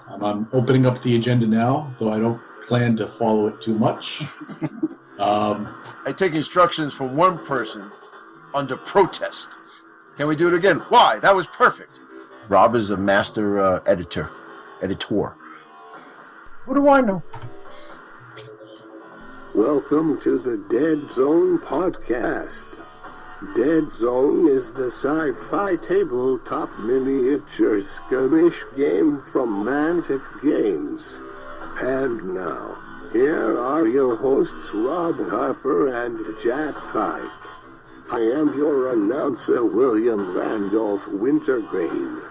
I'm opening up the agenda now, though I don't plan to follow it too much. I take instructions from one person under protest. Can we do it again? Why? That was perfect. Rob is a master editor. What do I know? Welcome to the Deadzone podcast. Deadzone is the sci-fi tabletop miniature skirmish game from Mantic Games. And now, here are your hosts Rob Harper and Jack Pike. I am your announcer, William Randolph Wintergreen.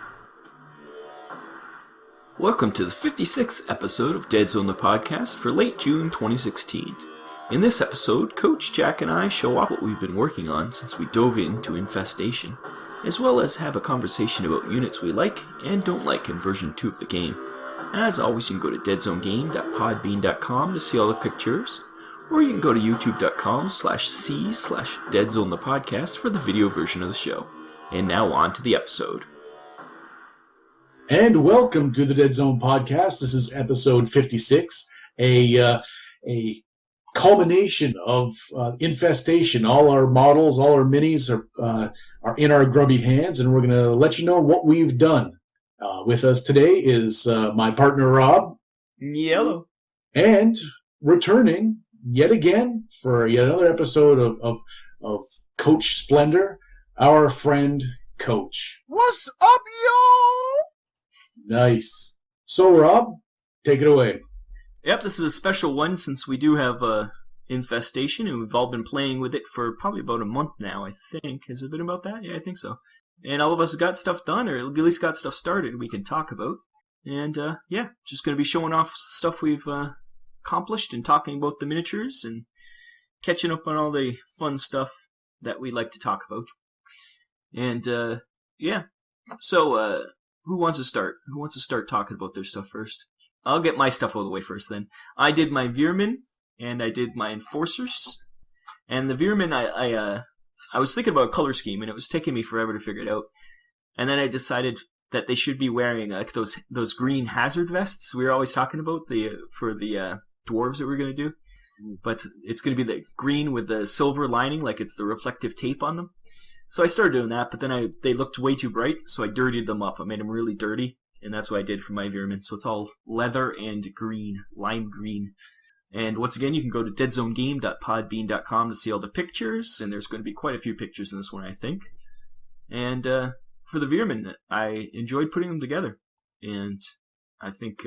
Welcome to the 56th episode of Deadzone the podcast for late June 2016. In this episode, Coach Jack and I show off what we've been working on since we dove into Infestation, as well as have a conversation about units we like and don't like in version 2 of the game. As always, you can go to deadzonegame.podbean.com to see all the pictures, or you can go to youtube.com/c/Deadzone the podcast for the video version of the show. And now on to the episode. And welcome to the Deadzone podcast. This is episode 56, a culmination of Infestation. All our models, all our minis are in our grubby hands, and we're going to let you know what we've done. With us today is my partner, Rob. Yellow. And returning yet again for yet another episode of Coach Splendor, our friend, Coach. What's up, yo? Nice. So, Rob, take it away. Yep, this is a special one since we do have Infestation, and we've all been playing with it for probably about a month now, I think. Has it been about that? Yeah, I think so. And all of us got stuff done, or at least got stuff started we can talk about. And, just going to be showing off stuff we've accomplished and talking about the miniatures and catching up on all the fun stuff that we like to talk about. And, So, who wants to start? Who wants to start talking about their stuff first? I'll get my stuff out of the way first then. I did my Veermen, and I did my Enforcers. And the Veermen, I was thinking about a color scheme, and it was taking me forever to figure it out. And then I decided that they should be wearing those green hazard vests we were always talking about for the dwarves that we're going to do. But it's going to be the green with the silver lining, like it's the reflective tape on them. So I started doing that, but then they looked way too bright, so I dirtied them up. I made them really dirty, and that's what I did for my Veermen. So it's all leather and green, lime green. And once again, you can go to deadzonegame.podbean.com to see all the pictures, and there's going to be quite a few pictures in this one, I think. And for the Veermen, I enjoyed putting them together, and I think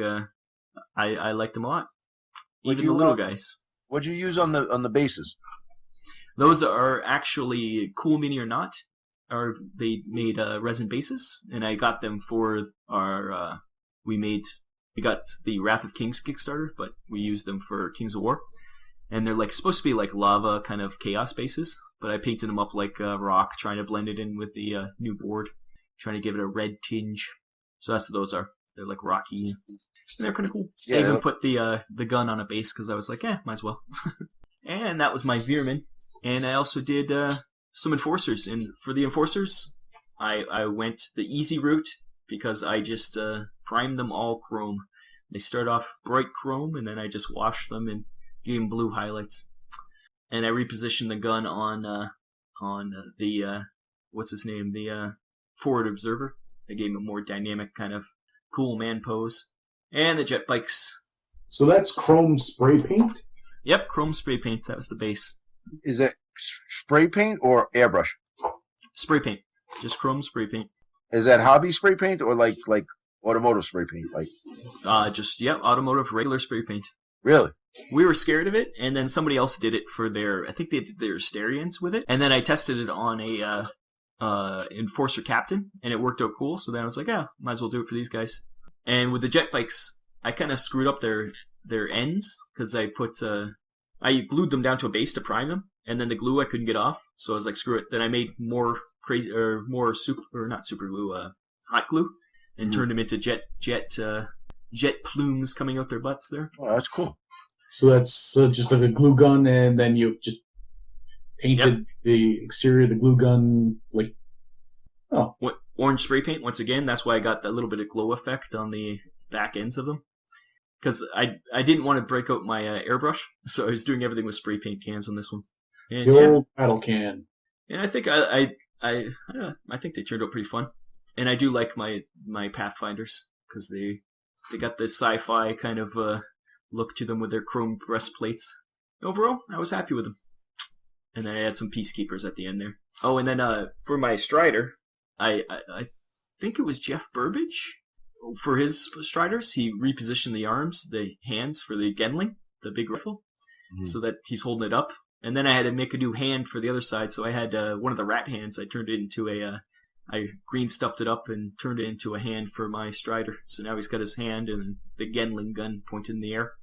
I liked them a lot. Even the little guys. What'd you use on the bases? Those are actually Cool Mini or Not. They made resin bases, and I got them for our. We got the Wrath of Kings Kickstarter, but we used them for Kings of War, and they're supposed to be like lava kind of chaos bases. But I painted them up like rock, trying to blend it in with the new board, trying to give it a red tinge. So that's what those are. They're like rocky, and they're kind of cool. Yeah, I even put the gun on a base because I was like, might as well. And that was my Veermen. And I also did some Enforcers. And for the Enforcers, I went the easy route because I just primed them all chrome. They start off bright chrome, and then I just washed them and gave them blue highlights. And I repositioned the gun on the what's his name? The forward observer. I gave him a more dynamic kind of cool man pose. And the jet bikes. So that's chrome spray paint? Yep, chrome spray paint. That was the base. Is it spray paint or airbrush? Spray paint. Just chrome spray paint. Is that hobby spray paint or like automotive spray paint? Automotive regular spray paint. Really? We were scared of it, and then somebody else did it for I think they did their Asterians with it, and then I tested it on a Enforcer Captain, and it worked out cool, so then I was like, might as well do it for these guys. And with the jet bikes, I kind of screwed up their ends, because I glued them down to a base to prime them, and then the glue I couldn't get off, so I was like, screw it. Then I made more hot glue, and turned them into jet plumes coming out their butts there. Oh, that's cool. So that's just like a glue gun, and then you just painted the exterior of the glue gun orange spray paint. Once again, that's why I got that little bit of glow effect on the back ends of them. Because I didn't want to break out my airbrush, so I was doing everything with spray paint cans on this one. And The old battle can. and I think I think they turned out pretty fun. And I do like my Pathfinders because they got this sci-fi kind of look to them with their chrome breastplates. Overall, I was happy with them. And then I had some Peacekeepers at the end there. Oh, and then for my Strider, I think it was Jeff Burbage. For his Striders, he repositioned the arms, the hands for the Genling, the big rifle, so that he's holding it up. And then I had to make a new hand for the other side, so I had one of the rat hands. I turned it into I green stuffed it up and turned it into a hand for my Strider. So now he's got his hand and the Genling gun pointed in the air.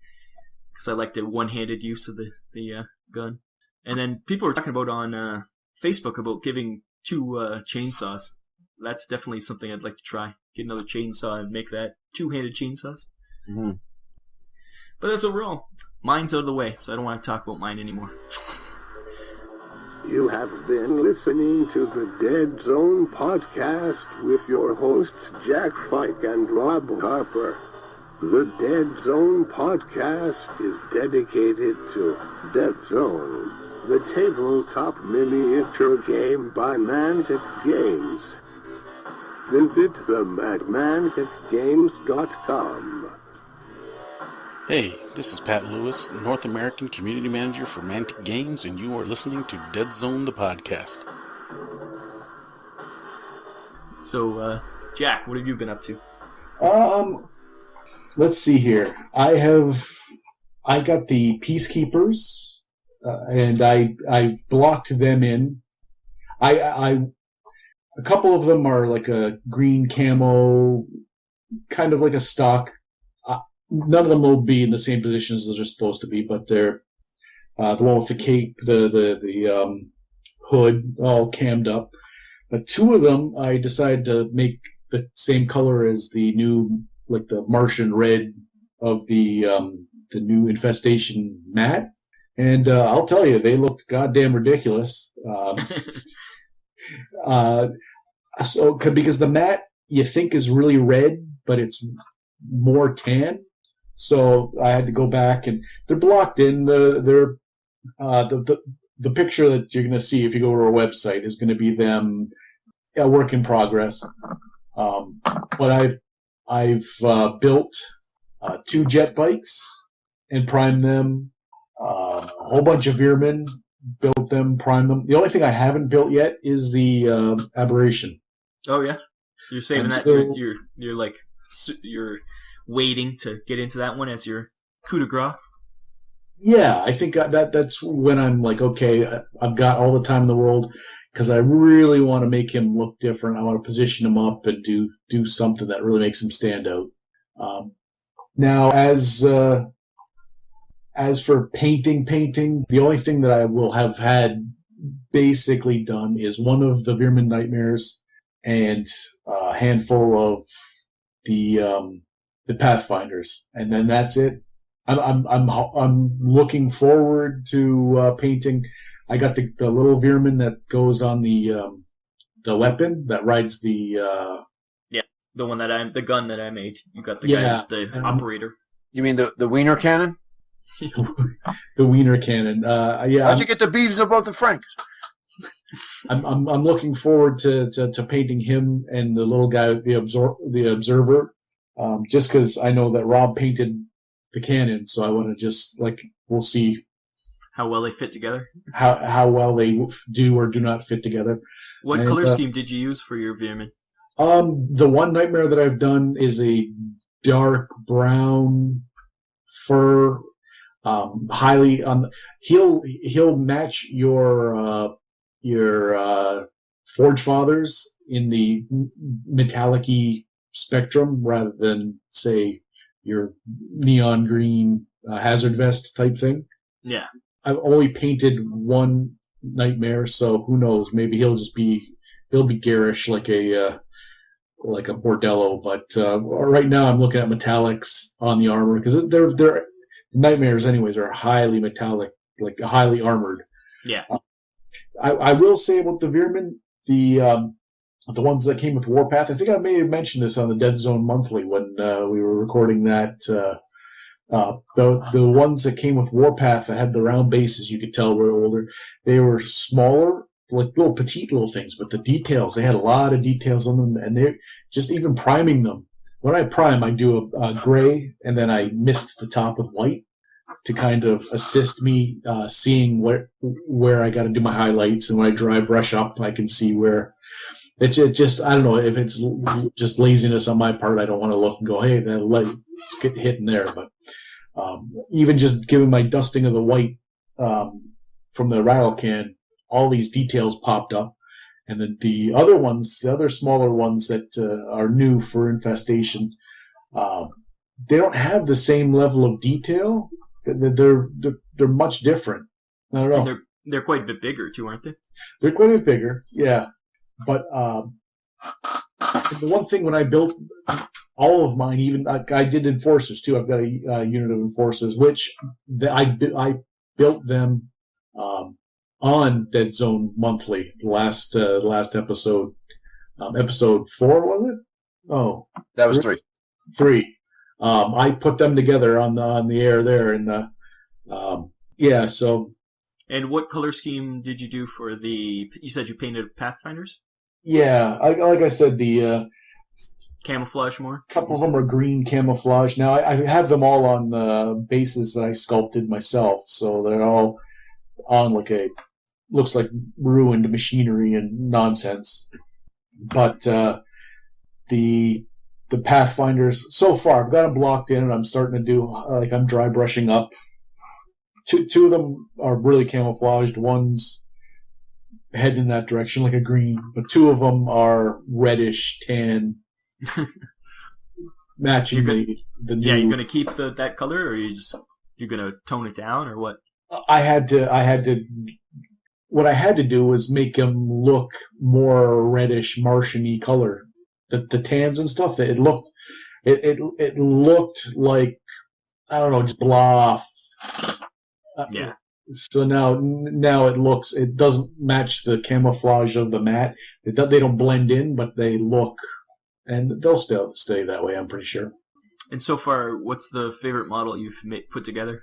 Because I like the one-handed use of the gun. And then people were talking about on Facebook about giving 2 chainsaws. That's definitely something I'd like to try. Get another chainsaw and make that 2-handed chainsaws. Mm-hmm. But that's overall. Mine's out of the way, so I don't want to talk about mine anymore. You have been listening to the Deadzone podcast with your hosts Jack Fike and Rob Harper. The Deadzone podcast is dedicated to Deadzone, the tabletop miniature game by Mantic Games. Visit themanticgames.com. Hey, this is Pat Lewis, North American Community Manager for Mantic Games, and you are listening to Deadzone the podcast. So, Jack, what have you been up to? Let's see here. I got the Peacekeepers, and I've blocked them in. A couple of them are like a green camo, kind of like a stock. None of them will be in the same positions as they're supposed to be, but they're the one with the cape, the hood, all cammed up. But 2 of them, I decided to make the same color as the new, like the Martian red of the new Infestation mat. And I'll tell you, they looked goddamn ridiculous. So because the mat you think is really red, but it's more tan. So I had to go back, and they're blocked in. The picture that you're going to see if you go to our website is going to be them, a work in progress. But I've built 2 jet bikes and primed them. A whole bunch of Veermen, built them, primed them. The only thing I haven't built yet is the Aberration. Oh yeah, you're saving that. You're like you're waiting to get into that one as your coup de grace. Yeah, I think that's when I'm like, okay, I've got all the time in the world because I really want to make him look different. I want to position him up and do something that really makes him stand out. Now, as for painting, the only thing that I will have had basically done is one of the Veerman Nightmares and a handful of the Pathfinders, and then that's it. I'm looking forward to painting. I got the little Veerman that goes on the weapon that rides the the gun that I made. You got the guy, the operator. You mean the Wiener cannon? The Wiener cannon. Yeah. How'd you get the beads above the Franks? I'm looking forward to painting him and the little guy, the observer, just because I know that Rob painted the cannon, so I want to just we'll see how well they fit together. How well they do or do not fit together. What color scheme did you use for your Veerman? The one Nightmare that I've done is a dark brown fur. Highly he'll match your Forge Fathers in the metallic-y spectrum rather than say your neon green Hazard Vest type thing. Yeah, I've only painted one Nightmare, so who knows? Maybe he'll be garish like a Bordello. But right now I'm looking at metallics on the armor because they're Nightmares, anyways, are highly metallic, like highly armored. Yeah. I will say about the Veerman, the the ones that came with Warpath. I think I may have mentioned this on the Deadzone Monthly when we were recording that. The ones that came with Warpath that had the round bases, you could tell were older. They were smaller, like little petite little things, but the details, they had a lot of details on them, and they're just even priming them. When I prime, I do a gray, and then I mist the top with white to kind of assist me seeing where I got to do my highlights, and when I dry brush up, I can see where. It's just, I don't know, if it's just laziness on my part, I don't want to look and go, hey, that light's get hit in there. But even just giving my dusting of the white from the rattle can, all these details popped up. And then the other ones, the other smaller ones that are new for Infestation, they don't have the same level of detail. They're much different. I don't know. And they're quite a bit bigger too, aren't they? They're quite a bit bigger, yeah. But the one thing when I built all of mine, even I did Enforcers too. I've got a unit of Enforcers, which I built them on Deadzone Monthly. Last episode, episode 4 was it? Oh, that was 3. 3. I put them together on the air there, and yeah. So. And what color scheme did you do for the? You said you painted Pathfinders. Yeah, like I said, the camouflage more. A couple of them are green camouflage. Now I have them all on bases that I sculpted myself, so they're all on looks like ruined machinery and nonsense. But the Pathfinders, so far I've got them blocked in, and I'm starting to do I'm dry brushing up. Two of them are really camouflaged. One's heading in that direction, like a green, but 2 of them are reddish tan, matching the new. Yeah, you're gonna keep that color, or you're gonna tone it down, or what? I had to. What I had to do was make them look more reddish, Martian-y color. The tans and stuff. It looked like, I don't know, just blah. Yeah. So now it doesn't match the camouflage of the mat. They don't blend in, but they look, and they'll still stay that way, I'm pretty sure. And so far, what's the favorite model you've put together?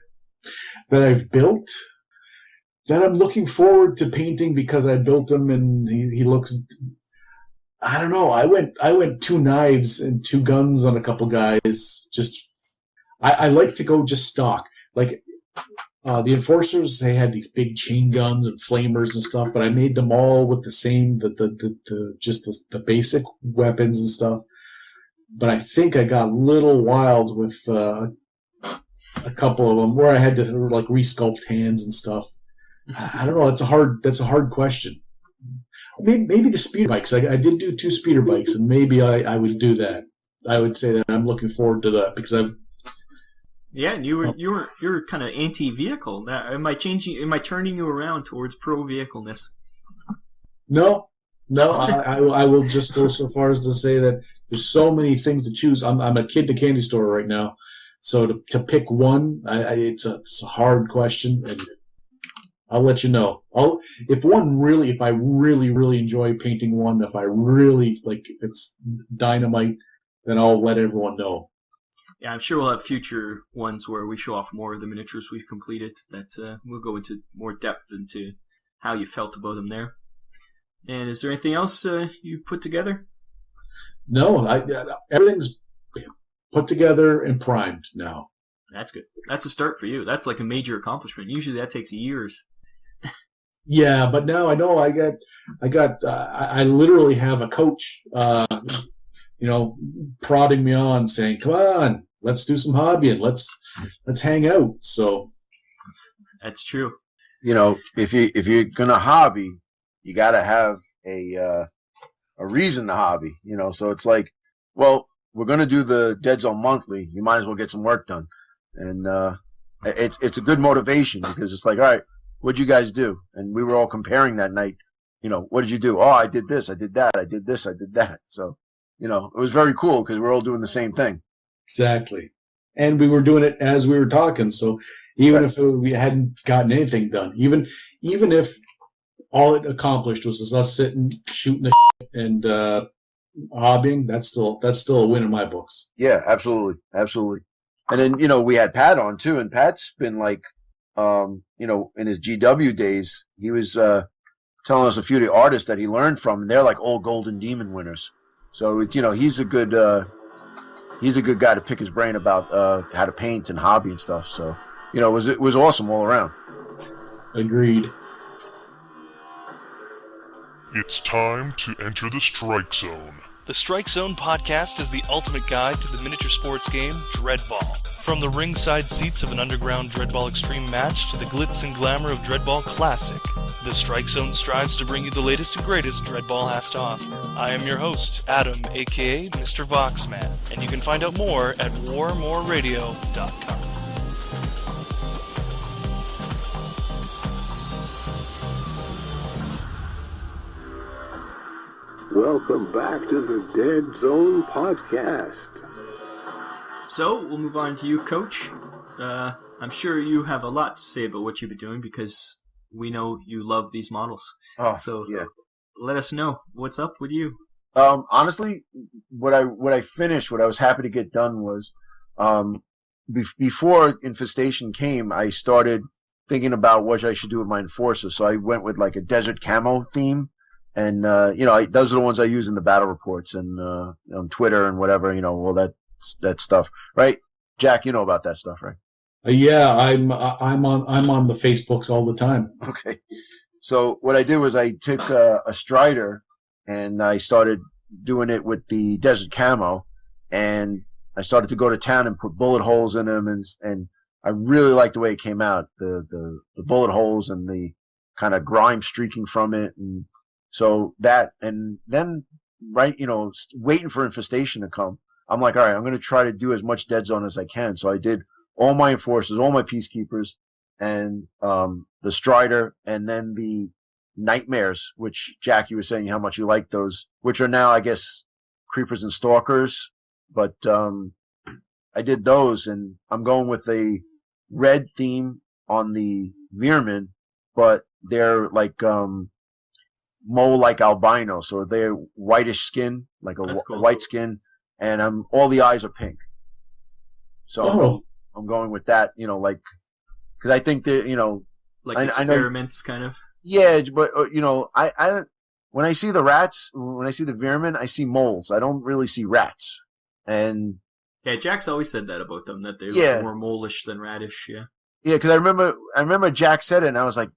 That I've built, that I'm looking forward to painting because I built him and he looks. I don't know. I went 2 knives and 2 guns on a couple guys. Just I like to go just stock. Like the Enforcers, they had these big chain guns and flamers and stuff, but I made them all with the same the basic weapons and stuff. But I think I got a little wild with a couple of them where I had to resculpt hands and stuff. I don't know. That's a hard question. Maybe the speeder bikes. I did do 2 speeder bikes, and maybe I would do that. I would say that I'm looking forward to that because I've. Yeah, and you're kind of anti-vehicle. Am I turning you around towards pro-vehicleness? No. I will just go so far as to say that there's so many things to choose. I'm a kid to candy store right now, so to pick one, it's a hard question, and I'll let you know. If I really enjoy painting one, if I really if it's dynamite, then I'll let everyone know. Yeah, I'm sure we'll have future ones where we show off more of the miniatures we've completed. That we'll go into more depth into how you felt about them there. And is there anything else you put together? No, everything's put together and primed now. That's good. That's a start for you. That's like a major accomplishment. Usually that takes years. Yeah, but now I know I literally have a coach, prodding me on, saying, "Come on, let's do some hobbying. Let's hang out." So that's true. If you're gonna hobby, you gotta have a reason to hobby. So it's like, well, we're gonna do the Deadzone Monthly. You might as well get some work done, and it's a good motivation because it's like, all right, what'd you guys do? And we were all comparing that night. What did you do? Oh, I did this, I did that, I did this, I did that. So, it was very cool because we're all doing the same thing. Exactly. And we were doing it as we were talking. So even if we hadn't gotten anything done, even if all it accomplished was us sitting, shooting the shit, and hobbying. That's still a win in my books. Yeah, absolutely. And then, we had Pat on too, and Pat's been like, in his GW days, he was telling us a few of the artists that he learned from, and they're like all Golden Demon winners. So it's, he's a good guy to pick his brain about how to paint and hobby and stuff. So, it was awesome all around. Agreed. It's time to enter the Strike Zone. The Strike Zone podcast is the ultimate guide to the miniature sports game, Dreadball. From the ringside seats of an underground Dreadball Extreme match to the glitz and glamour of Dreadball Classic, the Strike Zone strives to bring you the latest and greatest Dreadball has to offer. I am your host, Adam, aka Mr. Voxman, and you can find out more at warmoreradio.com. Welcome back to the Deadzone podcast. So, we'll move on to you, Coach. I'm sure you have a lot to say about what you've been doing because we know you love these models. Oh, so yeah. Let us know. What's up with you? Honestly, what I finished, what I was happy to get done was, before Infestation came, I started thinking about what I should do with my Enforcers. So I went with like a desert camo theme. And, those are the ones I use in the battle reports and on Twitter and whatever, all that stuff. Right? Jack, you know about that stuff, right? Yeah, I'm on the Facebooks all the time. Okay. So what I did was I took a Strider and I started doing it with the desert camo, and I started to go to town and put bullet holes in them, and I really liked the way it came out, the bullet holes and the kind of grime streaking from it. And so that, and then, right, waiting for Infestation to come, I'm like, all right, I'm going to try to do as much Deadzone as I can. So I did all my Enforcers, all my Peacekeepers, and the Strider, and then the Nightmares, which, Jack, you were saying how much you like those, which are now, I guess, Creepers and Stalkers. But I did those, and I'm going with a red theme on the Veermen, but they're like mole like albino, so they're whitish skin, like a cool. white skin, and all the eyes are pink. So I'm going with that, because I think that Like experiments, kind of. Yeah, but I when I see the rats, when I see the Veermen, I see moles. I don't really see rats, and yeah, Jack's always said that about them, that they're more mole-ish than radish. Yeah. Yeah, because I remember Jack said it, and I was like,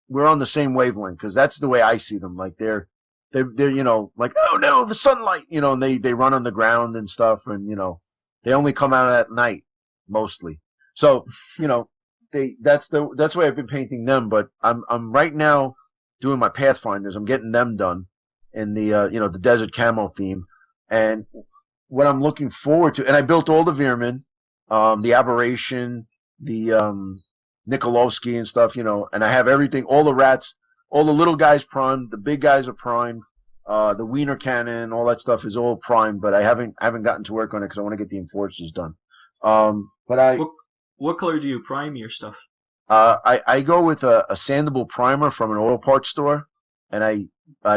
we're on the same wavelength, because that's the way I see them. Like they're like, oh no, the sunlight, and they run on the ground and stuff, and they only come out at night mostly. So that's the way I've been painting them. But I'm right now doing my Pathfinders. I'm getting them done in the the desert camo theme, and what I'm looking forward to. And I built all the Veermen, the Aberration, the Nikolovsky and stuff, and I have everything, all the rats, all the little guys primed, the big guys are primed, the Wiener cannon, all that stuff is all primed, but I haven't gotten to work on it because I want to get the Enforcers done. What color do you prime your stuff? I go with a sandable primer from an auto parts store, and I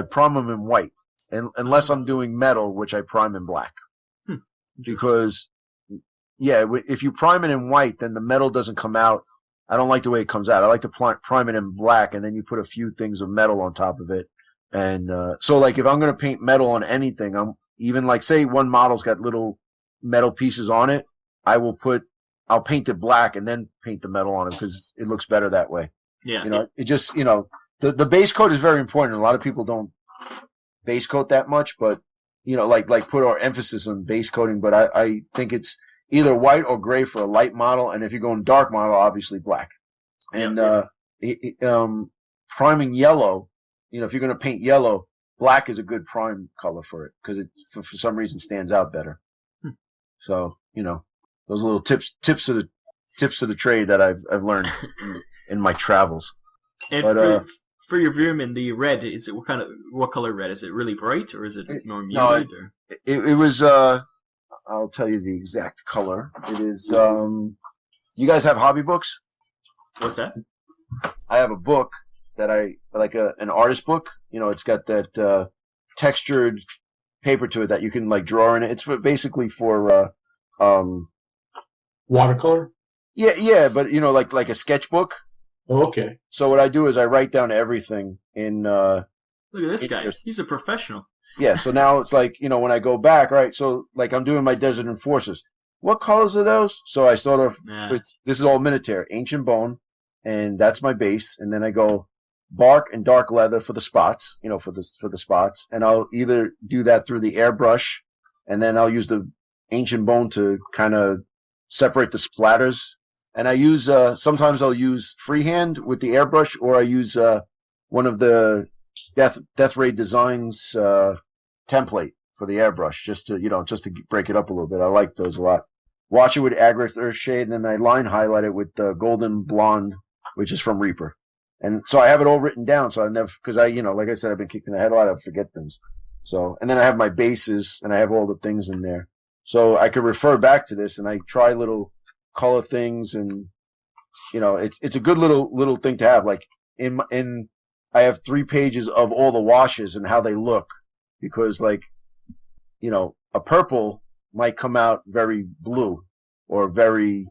prime them in white, unless I'm doing metal, which I prime in black. Because, yeah, if you prime it in white, then the metal doesn't come out. I don't like the way it comes out. I like to prime it in black, and then you put a few things of metal on top of it. And so, like, if I'm going to paint metal on anything, I'm even like, say one model's got little metal pieces on it, I'll paint it black and then paint the metal on it because it looks better that way. Yeah. It just, the base coat is very important. A lot of people don't base coat that much, but, like put our emphasis on base coating. But I think it's either white or gray for a light model. And if you're going dark model, obviously black. And priming yellow, if you're going to paint yellow, black is a good prime color for it because it, for some reason, stands out better. So, those little tips of the trade that I've learned in my travels. And for your Veerman, the red, is it what color red? Is it really bright or is it more muted? No, it was I'll tell you the exact color. It is you guys have hobby books? What's that? I have a book, that I like an artist book. It's got that textured paper to it that you can like draw in it. It's basically for Watercolor? yeah, but like a sketchbook. Oh, okay. So what I do is I write down everything in. Look at this guy. He's a professional. Yeah, so now it's like, when I go back, right? So like I'm doing my Desert Enforcers. What colors are those? So I sort of this is all Minotaur, ancient bone, and that's my base, and then I go bark and dark leather for the spots, for the spots, and I'll either do that through the airbrush, and then I'll use the ancient bone to kind of separate the splatters. And I use sometimes I'll use freehand with the airbrush, or I use one of the Death Ray Designs template for the airbrush, just to break it up a little bit. I like those a lot. Wash it with Agrax Earthshade, and then I line highlight it with Golden Blonde, which is from Reaper. And so I have it all written down, so I never, because like I said, I've been kicking the head a lot, I forget things. So, and then I have my bases, and I have all the things in there. So I could refer back to this, and I try little color things, and it's a good little thing to have. Like I have 3 pages of all the washes and how they look, because like a purple might come out very blue or very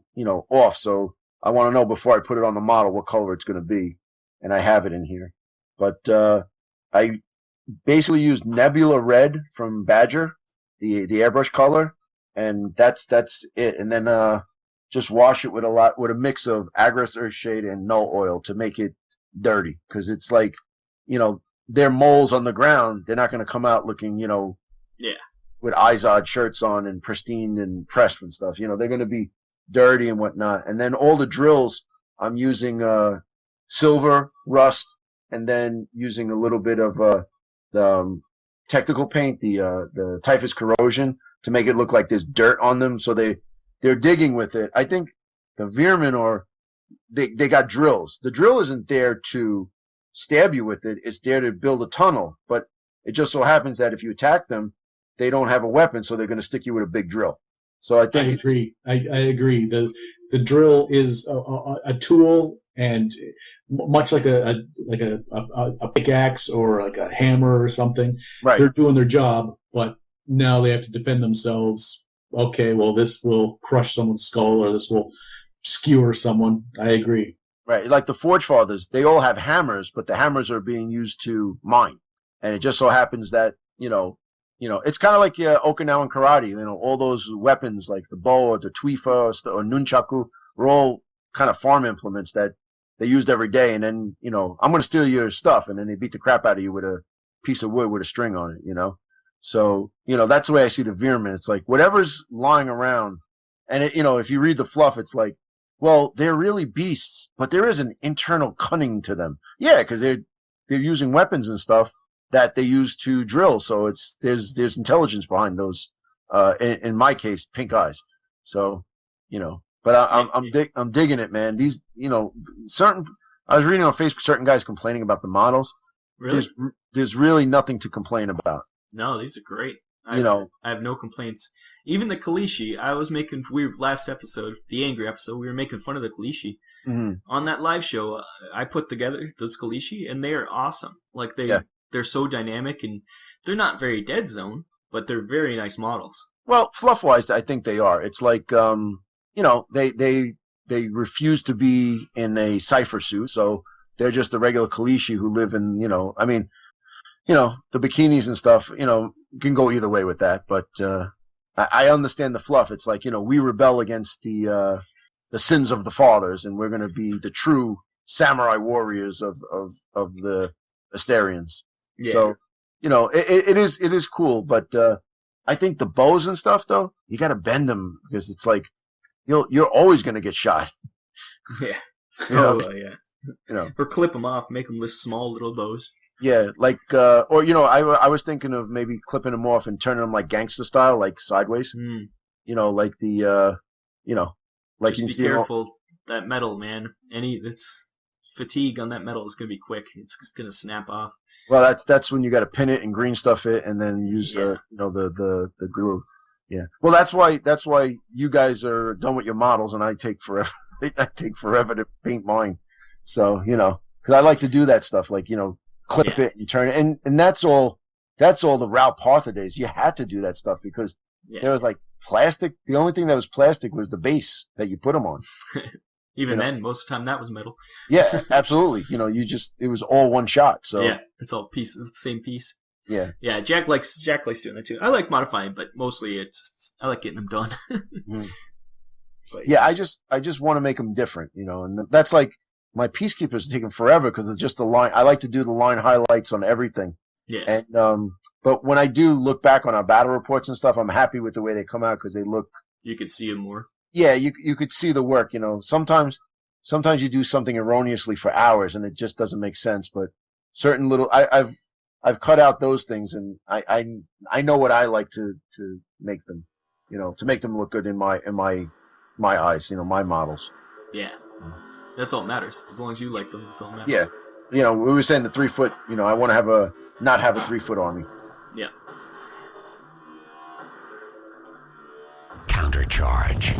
off. So I want to know before I put it on the model what color it's going to be, and I have it in here. But I basically used Nebula Red from Badger, the airbrush color, and that's it. And then just wash it with a mix of Agrax Earthshade and no oil to make it dirty, because it's like they're moles on the ground. They're not going to come out looking with Izod shirts on and pristine and pressed and stuff. They're going to be dirty and whatnot. And then all the drills, I'm using silver, rust, and then using a little bit of the technical paint, the Typhus Corrosion, to make it look like there's dirt on them. So they're digging with it. I think the Veermen they got drills. The drill isn't there to stab you with it. It's there to build a tunnel. But it just so happens that if you attack them, they don't have a weapon, so they're going to stick you with a big drill. So I think I agree. I agree. The drill is a tool, and much like a pickaxe or like a hammer or something. Right. They're doing their job, but now they have to defend themselves. Okay, well, this will crush someone's skull, or this will skewer someone. I agree. Right, like the Forge Fathers, they all have hammers, but the hammers are being used to mine, and it just so happens that it's kind of like Okinawan karate. All those weapons like the bow or the tuifa or nunchaku were all kind of farm implements that they used every day. And then I'm going to steal your stuff, and then they beat the crap out of you with a piece of wood with a string on it. So that's the way I see the Veermen. It's like whatever's lying around, and if you read the fluff, it's like, well, they're really beasts, but there is an internal cunning to them. Yeah, because they're using weapons and stuff that they use to drill. So there's intelligence behind those. In my case, pink eyes. So but I'm digging it, man. These I was reading on Facebook certain guys complaining about the models. Really? There's really nothing to complain about. No, these are great. I have no complaints. Even the Kalishi, last episode, the angry episode, we were making fun of the Kalishi. Mm-hmm. On that live show, I put together those Kalishi, and they are awesome. Like they're so dynamic, and they're not very Deadzone, but they're very nice models. Well, fluff-wise, I think they are. It's like they refuse to be in a cipher suit, so they're just the regular Kalishi who live in the bikinis and stuff, can go either way with that. But I understand the fluff. It's like, we rebel against the sins of the fathers, and we're going to be the true samurai warriors of the Asterians. Yeah. So, it is cool. But I think the bows and stuff, though, you got to bend them, because it's like you're always going to get shot. Yeah. Yeah. Or clip them off, make them with small little bows. Yeah, like I was thinking of maybe clipping them off and turning them like gangster style, like sideways. Mm. Like the like just you be see careful. That metal, man. It's fatigue on that metal is gonna be quick. It's gonna snap off. Well, that's when you got to pin it and green stuff it, and then use the glue. Yeah. Well, that's why you guys are done with your models, and I take forever. I take forever to paint mine. So because I like to do that stuff, like clip it and turn it, and that's all. That's all the Ralph Partha days. You had to do that stuff because there was like plastic. The only thing that was plastic was the base that you put them on. Even then, most of the time that was metal. Yeah, absolutely. It was all one shot. So yeah, it's all it's the same piece. Yeah, yeah. Jack likes doing that too. I like modifying, but mostly I like getting them done. But, I just want to make them different, and that's like my Peacekeepers taking forever because it's just the line. I like to do the line highlights on everything. Yeah. And but when I do look back on our battle reports and stuff, I'm happy with the way they come out because they look. You could see them more. Yeah, you could see the work. Sometimes you do something erroneously for hours and it just doesn't make sense. But certain little, I've cut out those things, and I know what I like to make them, to make them look good in my eyes, my models. Yeah, that's all that matters. As long as you like them, that's all that matters. Yeah. We were saying the 3 foot, I want to not have a 3 foot army. Yeah. Countercharge.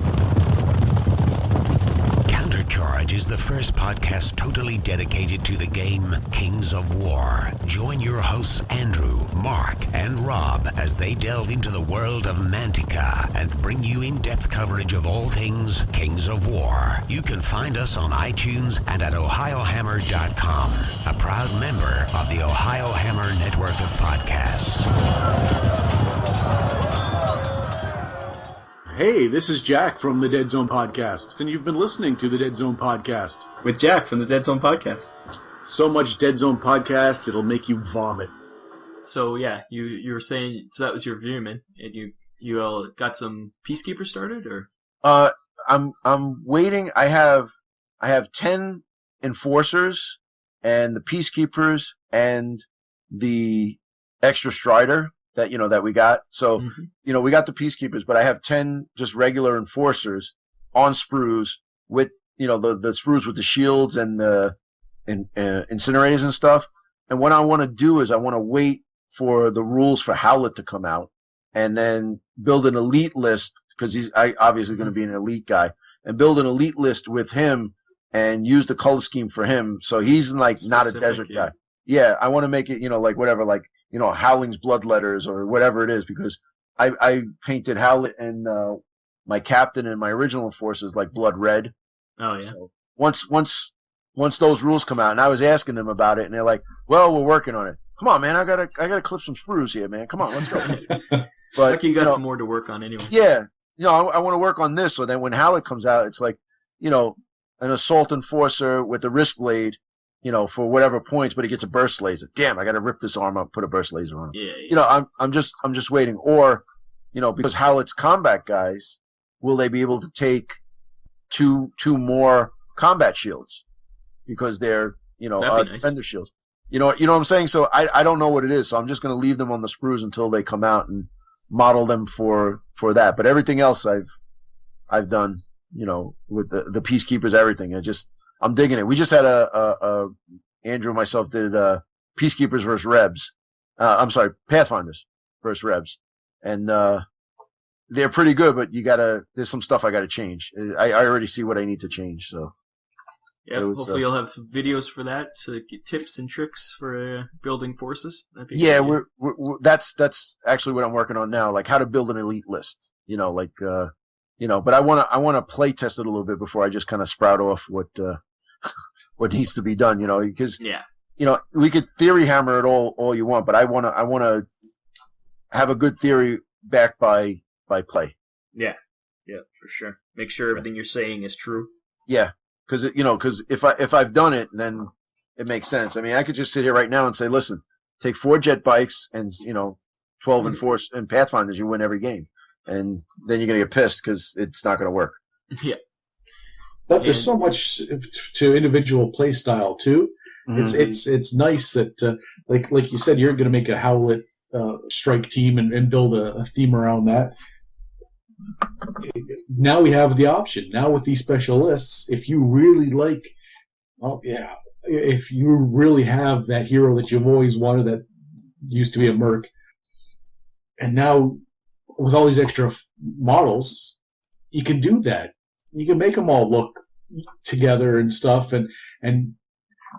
Countercharge is the first podcast totally dedicated to the game Kings of War. Join your hosts Andrew, Mark, and Rob as they delve into the world of Mantica and bring you in-depth coverage of all things Kings of War. You can find us on iTunes and at ohiohammer.com, a proud member of the Ohio Hammer network of podcasts. Hey, this is Jack from the Deadzone Podcast, and you've been listening to the Deadzone Podcast. With Jack from the Deadzone Podcast. So much Deadzone Podcast, it'll make you vomit. So, yeah, you were saying, so that was your Veerman, and you all got some Peacekeepers started, or? I'm waiting. I have 10 Enforcers, and the Peacekeepers, and the extra Strider that we got. So, we got the Peacekeepers, but I have 10 just regular Enforcers on sprues with, the sprues with the shields and the incinerators and stuff. And what I want to do is I want to wait for the rules for Howlett to come out and then build an elite list, because he's obviously going to be an elite guy, and build an elite list with him and use the color scheme for him. So he's like not a desert guy. Yeah, I want to make it, like whatever, like, Howling's Bloodletters or whatever it is, because I painted Howlett and my captain and my original Enforcers like blood red. Oh, yeah. So once those rules come out, and I was asking them about it, and they're like, well, we're working on it. Come on, man, I gotta clip some sprues here, man. Come on, let's go. But like you got some more to work on anyway. Yeah. I want to work on this, so then when Howlett comes out, it's like, an assault enforcer with the wrist blade, for whatever points, but he gets a burst laser. Damn, I got to rip this arm up, put a burst laser on. Yeah. I'm just waiting. Or, because Howlett's combat guys, will they be able to take two more combat shields because they're, nice. defender shields. You know what I'm saying? So I don't know what it is. So I'm just going to leave them on the sprues until they come out and model them for that. But everything else I've done, with the Peacekeepers, everything. I'm digging it. We just had Andrew and myself did Peacekeepers versus Rebs. I'm sorry, Pathfinders versus Rebs. And they're pretty good, but there's some stuff I got to change. I already see what I need to change. So yeah, hopefully you'll have videos for that to get tips and tricks for building forces. Yeah, that's actually what I'm working on now, like how to build an elite list. But I want to play test it a little bit before I just kind of sprout off what needs to be done, because we could theory hammer it all you want, but I want to have a good theory backed by play. Yeah, for sure. Make sure everything you're saying is true. Yeah, because if I've done it, then it makes sense. I mean, I could just sit here right now and say, listen, take 4 jet bikes and 12 Enforce and Pathfinders, you win every game. And then you're going to get pissed because it's not going to work. Yeah. But there's so much to individual play style, too. Mm-hmm. It's nice that, like you said, you're going to make a Howlett strike team and build a theme around that. Now we have the option. Now with these special lists, if you really if you really have that hero that you've always wanted that used to be a merc, and now with all these extra models, you can do that. You can make them all look together and stuff, and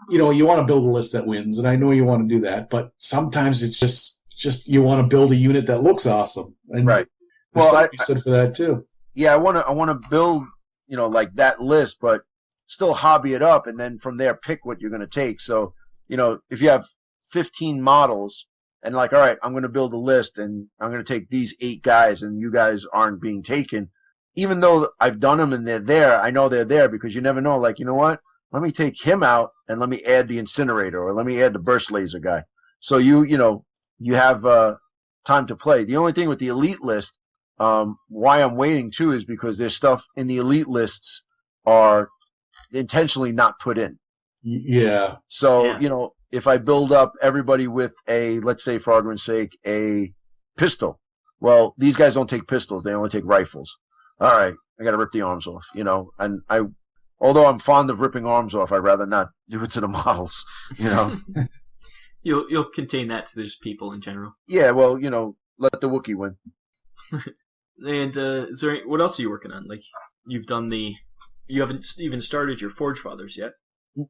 you want to build a list that wins, and I know you want to do that, but sometimes it's just you want to build a unit that looks awesome. And Right. Well, Well, I said for that too. yeah, I want to build, like that list, but still hobby it up, and then from there pick what you're going to take. So, if you have 15 models, and like, all right, I'm going to build a list, and I'm going to take these 8 guys, and you guys aren't being taken, even though I've done them and they're there. I know they're there because you never know. Like, you know what? Let me take him out, and let me add the incinerator, or let me add the burst laser guy. So you have time to play. The only thing with the elite list. Why I'm waiting too is because there's stuff in the elite lists are intentionally not put in. Yeah. So, if I build up everybody with let's say for argument's sake, a pistol, well, these guys don't take pistols. They only take rifles. All right. I got to rip the arms off, and although I'm fond of ripping arms off, I'd rather not do it to the models, You'll contain that to just people in general. Yeah. Well, let the Wookiee win. And what else are you working on? Like, you haven't even started your Forge Fathers yet.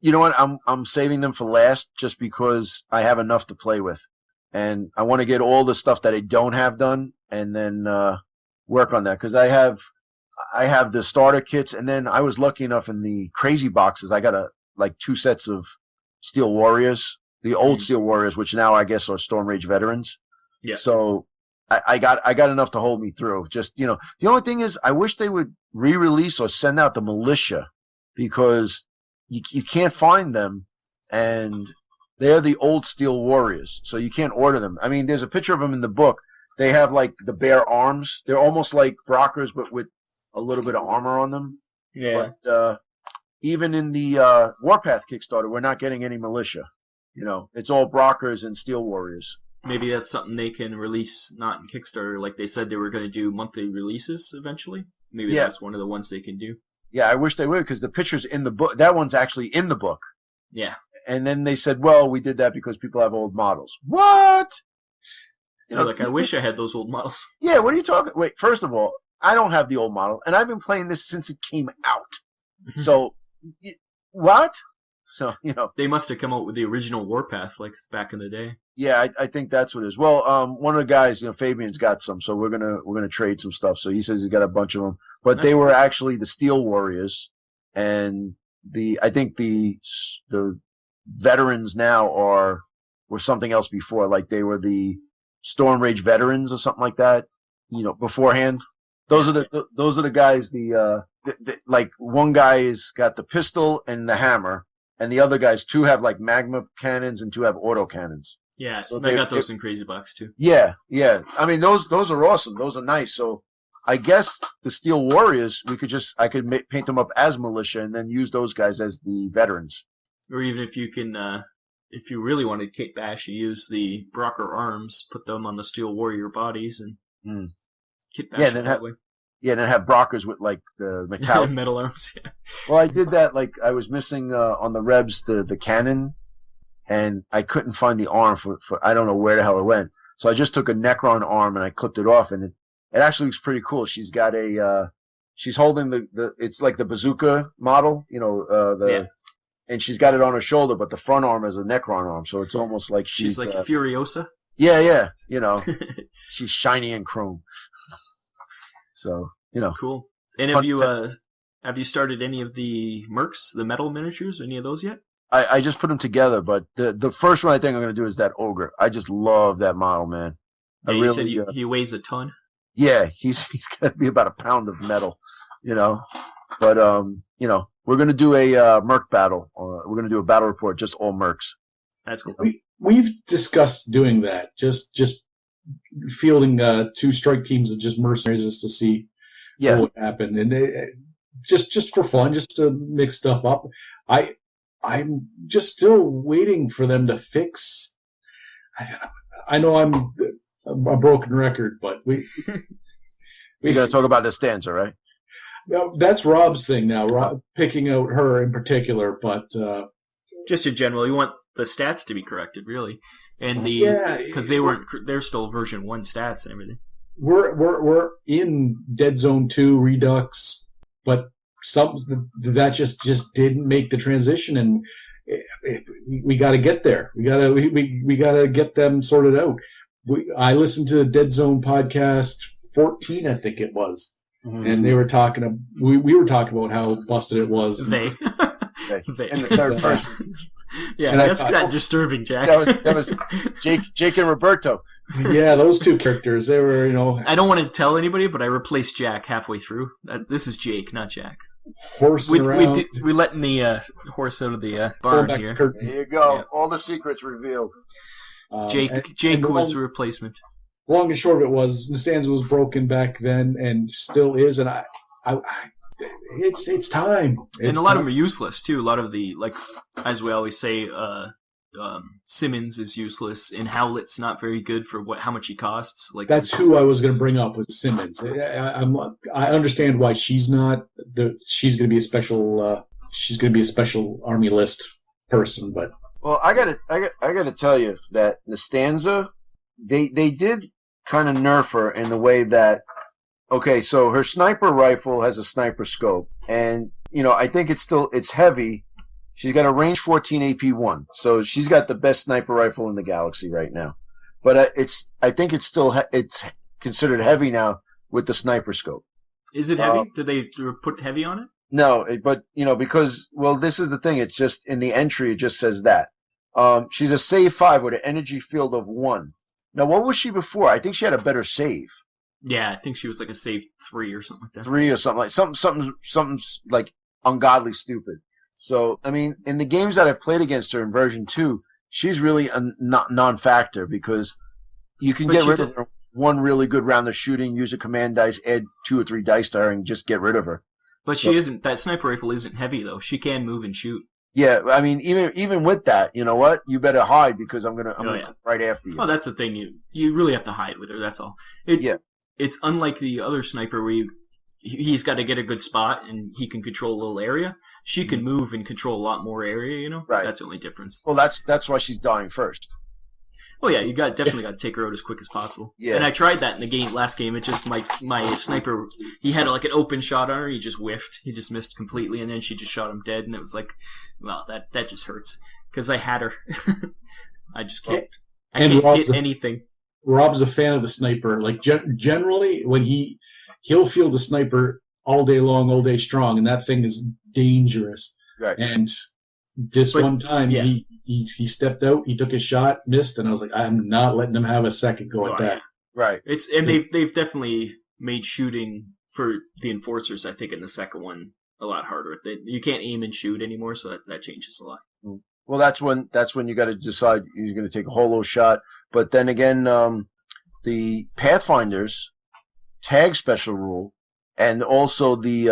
You know what? I'm saving them for last just because I have enough to play with, and I want to get all the stuff that I don't have done, and then work on that because I have the starter kits, and then I was lucky enough in the crazy boxes. I got 2 sets of Steel Warriors, the old Steel Warriors, which now I guess are Storm Rage veterans. Yeah. So I got enough to hold me through. Just, the only thing is I wish they would re-release or send out the militia because you can't find them, and they're the old Steel Warriors, so you can't order them. I mean, there's a picture of them in the book. They have the bare arms. They're almost like Brockers, but with a little bit of armor on them. Yeah. But even in the Warpath Kickstarter, we're not getting any militia. It's all Brockers and Steel Warriors. Maybe that's something they can release, not in Kickstarter, like they said they were going to do monthly releases eventually. Maybe that's one of the ones they can do. Yeah, I wish they would because the picture's in the book. That one's actually in the book. Yeah. And then they said, well, we did that because people have old models. What? I wish I had those old models. Yeah, what are you talking? Wait, first of all, I don't have the old model, and I've been playing this since it came out. So, what? So, They must have come out with the original Warpath, like back in the day. Yeah, I think that's what it is. Well, one of the guys, Fabian's got some, so we're gonna trade some stuff. So he says he's got a bunch of them, but they were actually the Steel Warriors, and I think the veterans now were something else before, like they were the Storm Rage veterans or something like that. Beforehand. Those are the guys. Like one guy's got the pistol and the hammer. And the other guys, 2 have magma cannons and 2 have auto cannons. Yeah, so I got those in Crazy Box too. Yeah. I mean, those are awesome. Those are nice. So I guess the Steel Warriors, I could paint them up as militia and then use those guys as the veterans. Or even if you can, if you really wanted Kit Bash, you use the Brocker arms, put them on the Steel Warrior bodies, and Kit Bash that way. Yeah, and then have Brockers with the metallic metal arms. Yeah. Well, I did that. I was missing on the Rebs the cannon, and I couldn't find the arm for I don't know where the hell it went. So I just took a Necron arm and I clipped it off, and it actually looks pretty cool. She's got she's holding the it's like the bazooka model, and she's got it on her shoulder, but the front arm is a Necron arm, so it's almost like she's like Furiosa. Yeah. She's shiny and chrome. So, Cool. And have you started any of the mercs, the metal miniatures, any of those yet? I just put them together, but the first one I think I'm going to do is that Ogre. I just love that model, man. Yeah, you said he weighs a ton? Yeah, he's got to be about a pound of metal, But, we're going to do a merc battle. We're going to do a battle report, just all mercs. That's cool. We've discussed doing that, just fielding 2 strike teams of just mercenaries just to see what would happen, and just for fun, just to mix stuff up. I'm just still waiting for them to fix. I know I'm a broken record, but we got to talk about the stanza, right? No, that's Rob's thing now. Rob picking out her in particular, but just in general, you want the stats to be corrected, really. And because they're still version 1 stats and everything. We're in Deadzone 2 Redux, but that just didn't make the transition, and we got to get there. We got to get them sorted out. I listened to the Deadzone podcast 14, I think it was, and they were talking. We were talking about how busted it was. They. In the third person. Yeah, that's kind of disturbing, Jack. That was Jake and Roberto. Yeah, those two characters. They were, I don't want to tell anybody, but I replaced Jack halfway through. This is Jake, not Jack. Horsing around. We letting the horse out of the barn here. There you go. Yeah. All the secrets revealed. Jake was the replacement. Long and short of it was, Nastanza was broken back then and still is, and it's time. And a lot of them are useless too. A lot of the, like, as we always say, Simmons is useless, and Howlett's not very good for how much he costs. Like, that's who I was going to bring up, was Simmons. I understand why she's not. She's going to be a special. She's going to be a special Army list person, but. Well, I gotta tell you that Nastanza, they did kind of nerf her in the way that, okay, so her sniper rifle has a sniper scope, and I think it's heavy. She's got a range 14 AP1, so she's got the best sniper rifle in the galaxy right now. But I think it's considered heavy now with the sniper scope. Is it heavy? Did they put heavy on it? No, but because, well, this is the thing. It's just in the entry. It just says that she's a save 5 with an energy field of 1. Now, what was she before? I think she had a better save. Yeah, I think she was like a save 3 or something like that. 3 or something like ungodly stupid. So, I mean, in the games that I've played against her in version 2, she's really a non-factor, because you can get rid of her one really good round of shooting, use a command dice, add 2 or 3 dice to her, and just get rid of her. But she isn't. That sniper rifle isn't heavy, though. She can move and shoot. Yeah, I mean, even with that, you know what? You better hide, because I'm gonna come right after you. Well, that's the thing. You really have to hide with her. That's all. It's unlike the other sniper where he's got to get a good spot and he can control a little area. She can move and control a lot more area. Right. That's the only difference. Well, that's why she's dying first. Oh yeah, you definitely got to take her out as quick as possible. Yeah. And I tried that in the last game. It just my sniper, he had like an open shot on her. He just whiffed. He just missed completely, and then she just shot him dead. And it was like, well, that just hurts because I had her. I just can't. I can't hit anything. Rob's a fan of the sniper. Like generally, when he'll field the sniper all day long, all day strong, and that thing is dangerous. Right. And one time he stepped out, he took his shot, missed, and I was like, I'm not letting him have a second go at that. Yeah. Right. They've definitely made shooting for the enforcers, I think, in the second one a lot harder. You can't aim and shoot anymore, so that changes a lot. Well, that's when you got to decide you're going to take a holo shot. But then again, the Pathfinder's tag special rule and also the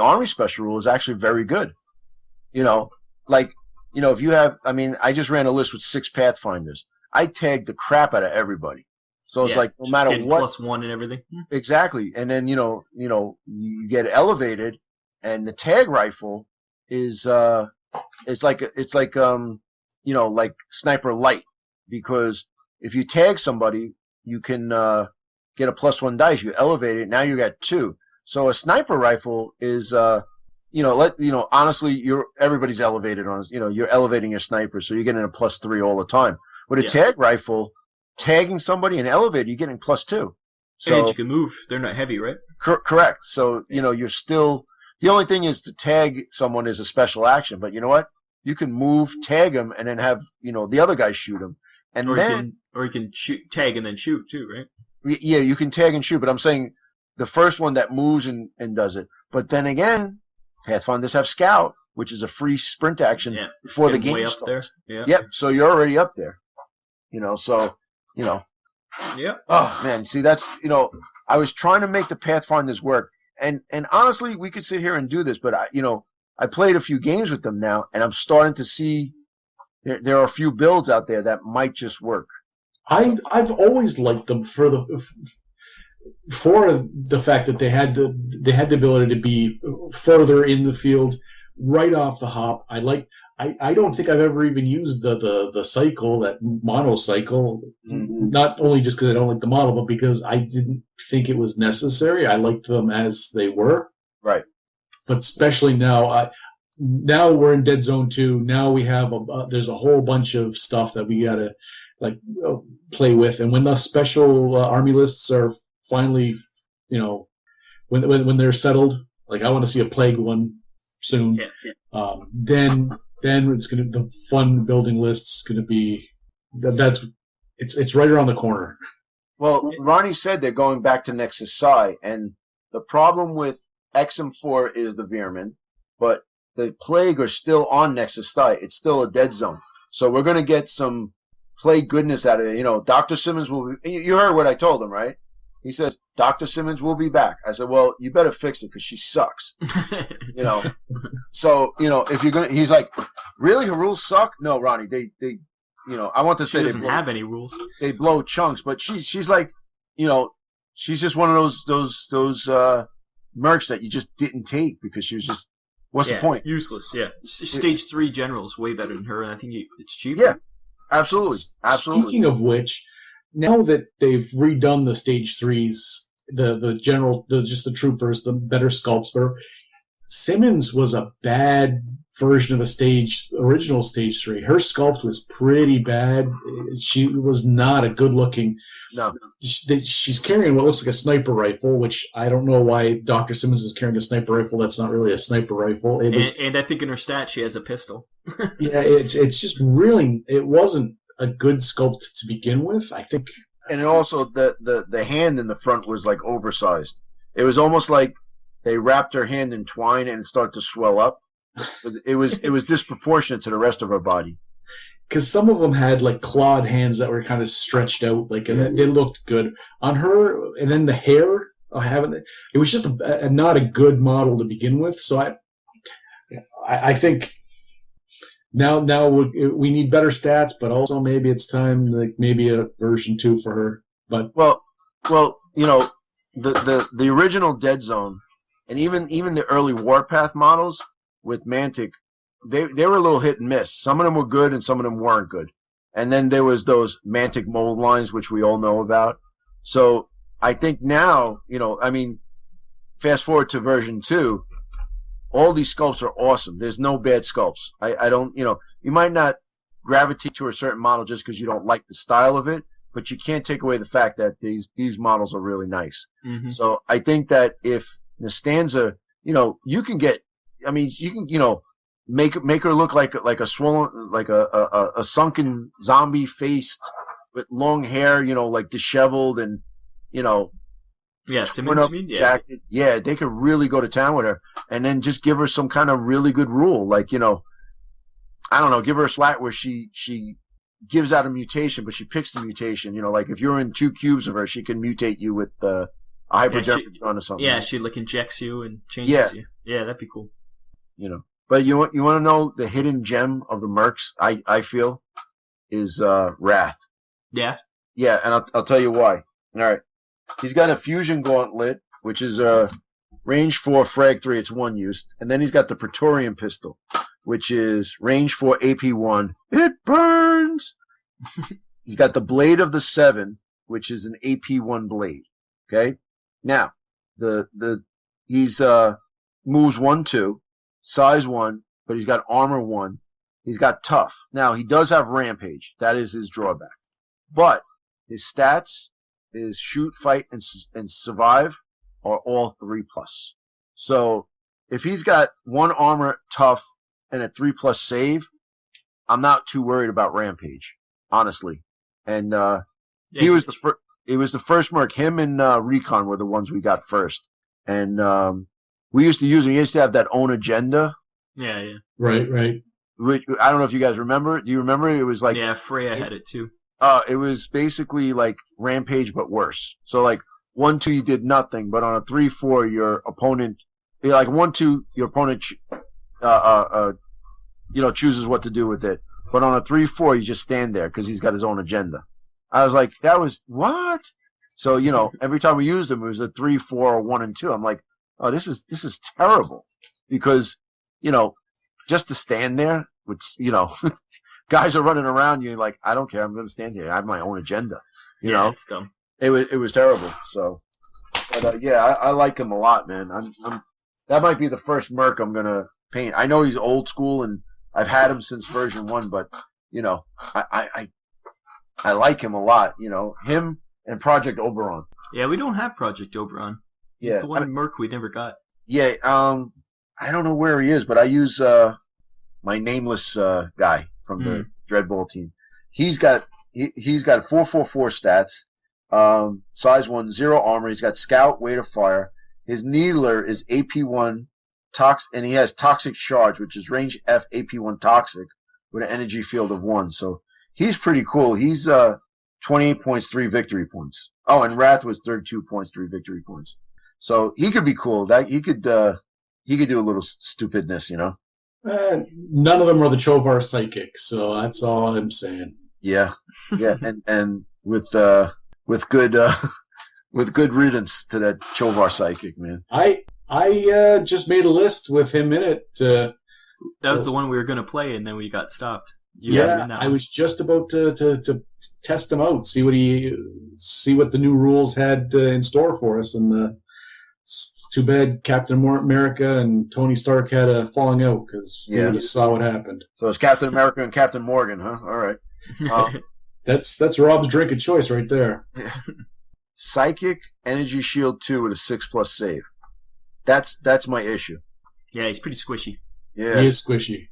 Army special rule is actually very good. If you have, I just ran a list with 6 Pathfinders. I tagged the crap out of everybody. So it's like, no matter what, +1 and everything. Exactly. And then, you get elevated, and the tag rifle is, it's like sniper light, because if you tag somebody, you can, get a +1 dice. You elevate it. Now you got 2. So a sniper rifle is, honestly, everybody's elevated on, you're elevating your sniper, so you're getting a +3 all the time. With a tag rifle, tagging somebody and elevator, you're getting +2. So and you can move. They're not heavy, right? Correct. So, you're still, the only thing is to tag someone is a special action, but you know what? You can move, tag them, and then have, the other guy shoot them. And you can shoot, tag and then shoot too, right? Yeah, you can tag and shoot, but I'm saying the first one that moves and does it. But then again, Pathfinders have Scout, which is a free sprint action before the game starts. Yeah. Yep. So you're already up there. Yeah. Oh man, see, that's, I was trying to make the Pathfinders work, and honestly, we could sit here and do this, but I played a few games with them now, and I'm starting to see there are a few builds out there that might just work. I've always liked them for the fact that they had the ability to be further in the field right off the hop. I don't think I've ever even used the cycle, that monocycle, not only just because I don't like the model, but because I didn't think it was necessary. I liked them as they were. Right. But especially now, now we're in Dead Zone 2. Now we have there's a whole bunch of stuff that we gotta like play with, and when the special army lists are finally, when they're settled, like I want to see a plague one soon. Yeah. Then the fun building list's gonna be it's right around the corner. Well, Ronnie said they're going back to Nexus Psi, and the problem with XM4 is the Veerman, but the Plague are still on Nexus Psi. It's still a dead zone. So we're going to get some Plague goodness out of it. Dr. Simmons will be... You heard what I told him, right? He says, Dr. Simmons will be back. I said, well, you better fix it because she sucks. So, if you're going to... He's like, really? Her rules suck? No, Ronnie, they I want to say she doesn't have any rules. They blow chunks, but she's like, she's just one of those mercs that you just didn't take because she was just, what's the point? Useless, yeah. Stage 3 general's way better than her, and I think it's cheaper. Yeah, absolutely. Speaking of which, now that they've redone the Stage 3s, the general, just the troopers, the better sculpts, Simmons was a bad version of original Stage 3. Her sculpt was pretty bad. She was not a good looking. No. She's carrying what looks like a sniper rifle, which I don't know why Dr. Simmons is carrying a sniper rifle. That's not really a sniper rifle. And I think in her stat she has a pistol. Yeah, it's just really, it wasn't a good sculpt to begin with, I think. And also the hand in the front was like oversized. It was almost like they wrapped her hand in twine and it started to swell up. It was disproportionate to the rest of her body. Because some of them had like clawed hands that were kind of stretched out, and they looked good on her. And then the hair, it was just not a good model to begin with. So I think now we need better stats, but also maybe it's time, like maybe a version 2 for her. But well, the original Dead Zone. And even the early Warpath models with Mantic, they were a little hit and miss. Some of them were good and some of them weren't good. And then there was those Mantic mold lines, which we all know about. So I think now, fast forward to version 2, all these sculpts are awesome. There's no bad sculpts. I don't, you might not gravitate to a certain model just because you don't like the style of it, but you can't take away the fact that these models are really nice. Mm-hmm. So I think that if Nastanza, you can get, make her look like a swollen, like a sunken zombie faced with long hair, like disheveled and, Simmons, jacket. Yeah, they could really go to town with her and then just give her some kind of really good rule. Like, I don't know, give her a slat where she gives out a mutation, but she picks the mutation, like if you're in 2 cubes of her, she can mutate you with a hyperjump gun or something. Yeah, she injects you and changes you. Yeah, that'd be cool. But you want to know the hidden gem of the mercs? I feel is Wrath. Yeah. Yeah, and I'll tell you why. All right, he's got a fusion gauntlet, which is range 4, frag 3. It's 1 use, and then he's got the Praetorian pistol, which is range 4, AP 1. It burns. He's got the blade of the 7, which is an AP 1 blade. Okay. Now, he's moves 1-2, size 1, but he's got armor 1. He's got tough. Now he does have rampage. That is his drawback. But his stats, his shoot, fight, and survive are all 3+. So if he's got 1 armor, tough, and a 3+ save, I'm not too worried about rampage, honestly. And he was the first. It was the first merc. Him and Recon were the ones we got first. And we used to use him. He used to have that own agenda. Yeah. Right. I don't know if you guys remember. Do you remember? It was like... Yeah, Freya had it too. It was basically like Rampage, but worse. So like 1-2, you did nothing. But on a 3-4, your opponent... Like 1-2, your opponent chooses what to do with it. But on a 3-4, you just stand there because he's got his own agenda. I was like, that was what? So, every time we used him, it was a 3-4 or 1 and 2. I'm like, oh, this is terrible because, just to stand there with, guys are running around you like, I don't care. I'm going to stand here. I have my own agenda. You know, it's dumb. It was terrible. So, but, I like him a lot, man. That might be the first merc I'm going to pain. I know he's old school, and I've had him since version 1, but you know, I like him a lot. You know, him and Project Oberon. Yeah, we don't have Project Oberon. Yeah, It's the one Merc we never got. Yeah, I don't know where he is, but I use my nameless guy from the Dreadball team. He's got 444 stats, size 1, 0 armor. He's got Scout, Weight of Fire. His Needler is AP1 and he has Toxic Charge, which is range F AP1 Toxic with an energy field of 1. So he's pretty cool. He's 28 points, 3 victory points. Oh, and Wrath was 32 points, 3 victory points. So he could be cool. That he could do a little stupidness, you know. None of them are the Chovar Psychic, so that's all I'm saying. Yeah, and with good riddance to that Chovar Psychic, man. I just made a list with him in it. That was the one we were going to play, and then we got stopped. I was just about to test him out, see what the new rules had in store for us, and too bad Captain America and Tony Stark had a falling out because we just saw what happened. So it's Captain America and Captain Morgan, huh? All right. That's Rob's drink of choice right there. Psychic Energy Shield 2 with a 6+ save. That's my issue. Yeah, he's pretty squishy. Yeah, he is squishy.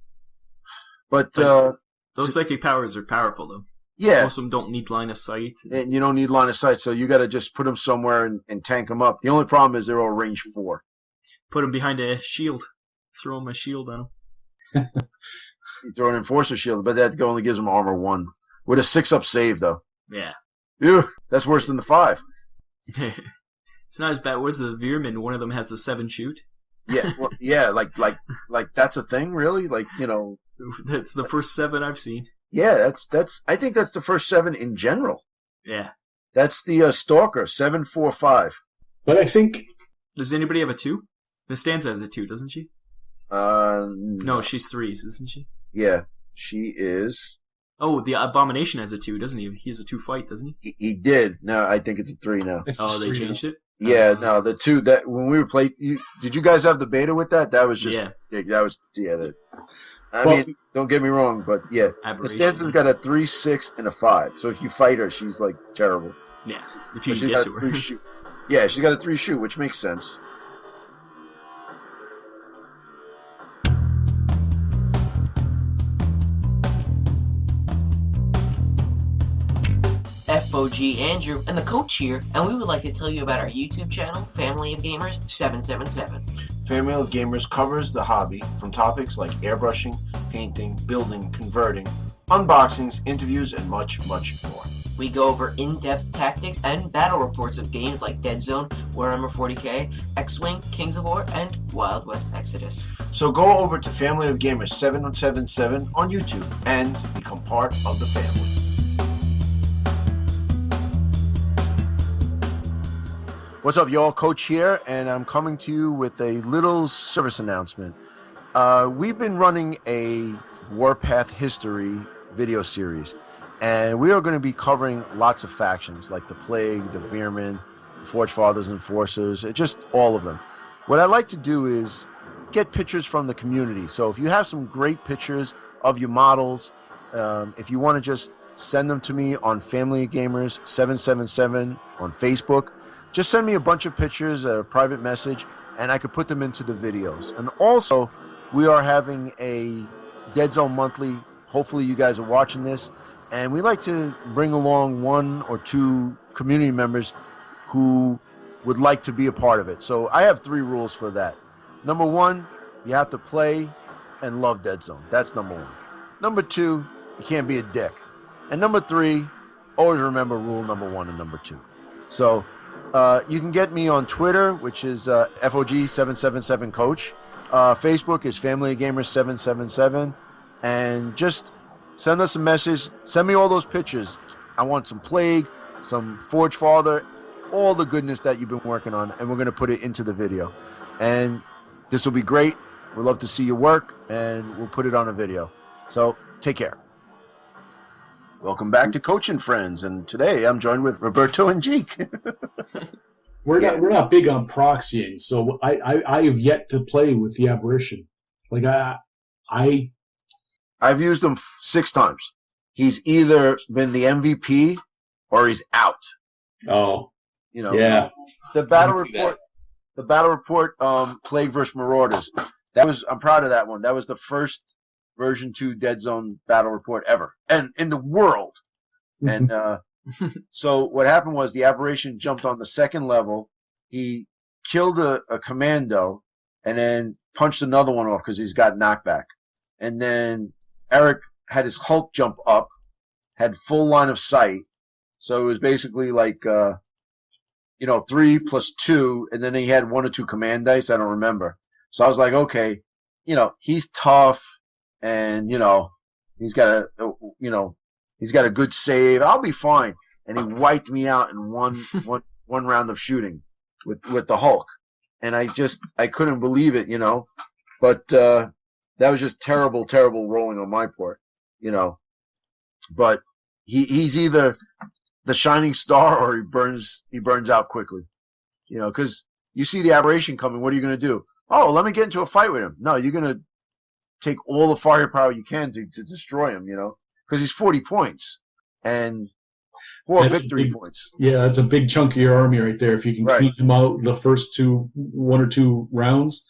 But those psychic powers are powerful, though. Yeah, most of them don't need line of sight. And you don't need line of sight, so you got to just put them somewhere and tank them up. The only problem is they're all range 4. Put them behind a shield. Throw them a shield on them. You throw an Enforcer shield, but that only gives them armor 1 with a 6+ save, though. Yeah. Ew, that's worse than the 5. It's not as bad. What's the Veerman? One of them has a 7 shoot. Yeah, well, yeah, like that's a thing, really. Like, you know, that's the first 7 I've seen. Yeah, that's. I think that's the first 7 in general. Yeah, that's the Stalker 745. But I think does anybody have a 2? Costanza has a 2, doesn't she? No, she's 3s, isn't she? Yeah, she is. Oh, the Abomination has a 2, doesn't he? He has a 2 fight, doesn't he? He did. No, I think it's a 3 now. Oh, they changed it. Yeah, no, the 2 that when we were playing. Did you guys have the beta with that? That was just that was I mean, don't get me wrong, but yeah, Costanza's got a 3, 6, and a 5. So if you fight her, she's like terrible. Yeah, if you get to her. Yeah, she's got a 3 shoot, which makes sense. FOG Andrew and the coach here, and we would like to tell you about our YouTube channel, Family of Gamers 777. Family of Gamers covers the hobby from topics like airbrushing, painting, building, converting, unboxings, interviews, and much, much more. We go over in-depth tactics and battle reports of games like Deadzone, Warhammer 40k, X-Wing, Kings of War, and Wild West Exodus. So go over to Family of Gamers 777 on YouTube and become part of the family. What's up, y'all? Coach here, and I'm coming to you with a little service announcement. We've been running a Warpath History video series, and we are going to be covering lots of factions, like the Plague, the Veermen, the Forge Fathers, Enforcers, just all of them. What I'd like to do is get pictures from the community. So if you have some great pictures of your models, if you want to just send them to me on Family of Gamers 777 on Facebook, just send me a bunch of pictures, a private message, and I could put them into the videos. And also, we are having a Deadzone Monthly. Hopefully you guys are watching this. And we like to bring along 1 or 2 community members who would like to be a part of it. So I have 3 rules for that. Number 1, you have to play and love Deadzone. That's number 1. Number 2, you can't be a dick. And number 3, always remember rule number 1 and number 2. So you can get me on Twitter, which is FOG777Coach. Facebook is Family of Gamers 777. And just send us a message. Send me all those pictures. I want some Plague, some Forge Father, all the goodness that you've been working on, and we're going to put it into the video. And this will be great. We'd love to see your work, and we'll put it on a video. So take care. Welcome back to Coaching Friends, and today I'm joined with Roberto and Jake. We're not big on proxying, so I have yet to play with the Aberration. Like I've used him 6 times. He's either been the MVP or he's out. Oh, You know, yeah. The battle report, Plague vs. Marauders. I'm proud of that one. That was the first version 2 Dead Zone battle report ever, and in the world. And so what happened was the aberration jumped on the second level. He killed a commando, and then punched another one off because he's got knockback. And then Eric had his Hulk jump up, had full line of sight. So it was basically like, 3 plus 2, and then he had 1 or 2 command dice. I don't remember. So I was like, okay, he's tough, and he's got a good save. I'll be fine. And he wiped me out in one round of shooting with the Hulk, and I couldn't believe it, But that was just terrible rolling on my part, But he's either the shining star or he burns out quickly, because you see the aberration coming. What are you going to do? Oh, let me get into a fight with him. No, you're going to take all the firepower you can to destroy him, because he's 40 points and 4 victory points. Yeah, that's a big chunk of your army right there. If you can keep him out the first 1 or 2 rounds,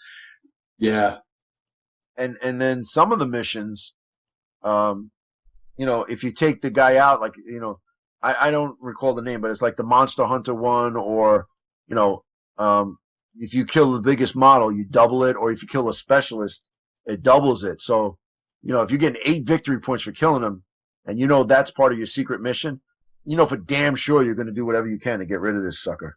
yeah. And then some of the missions, if you take the guy out, like I don't recall the name, but it's like the Monster Hunter one, or if you kill the biggest model, you double it, or if you kill a specialist, it doubles it. So, if you're getting 8 victory points for killing him, and that's part of your secret mission, for damn sure you're going to do whatever you can to get rid of this sucker.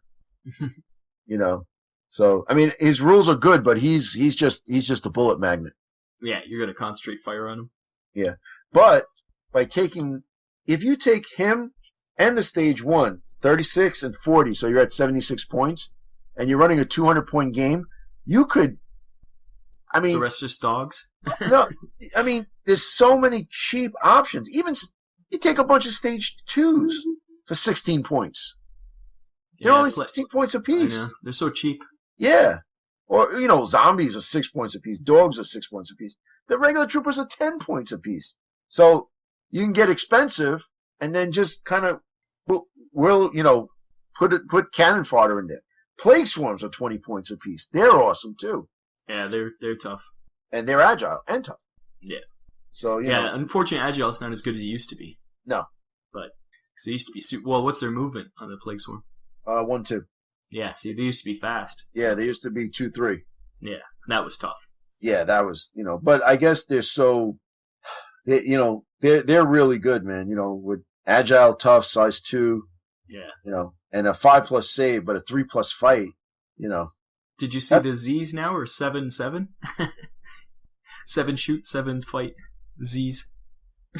So I mean, his rules are good, but he's just a bullet magnet. Yeah, you're going to concentrate fire on him. Yeah, but if you take him and the stage 1, 36 and 40, so you're at 76 points, and you're running a 200-point game, you could. I mean, the rest just dogs. No, I mean, there's so many cheap options. Even you take a bunch of stage 2s for 16 points. They're only 16 points apiece. I know. They're so cheap. Yeah. Or, zombies are 6 points apiece. Dogs are 6 points apiece. The regular troopers are 10 points apiece. So you can get expensive and then just kind of, put cannon fodder in there. Plague swarms are 20 points apiece. They're awesome too. Yeah, they're tough. And they're agile and tough. Yeah. So, unfortunately, agile is not as good as it used to be. No. But, because it used to be well, what's their movement on the Plague Swarm? 1, 2. Yeah, see, they used to be fast. Yeah, they used to be 2, 3. Yeah, that was tough. Yeah, that was, but I guess they're so, they're really good, man, with agile, tough, size 2. Yeah. And a 5+ save, but a 3+ fight, Did you see the Z's now, or 7-7? 7 shoot, 7 fight Z's.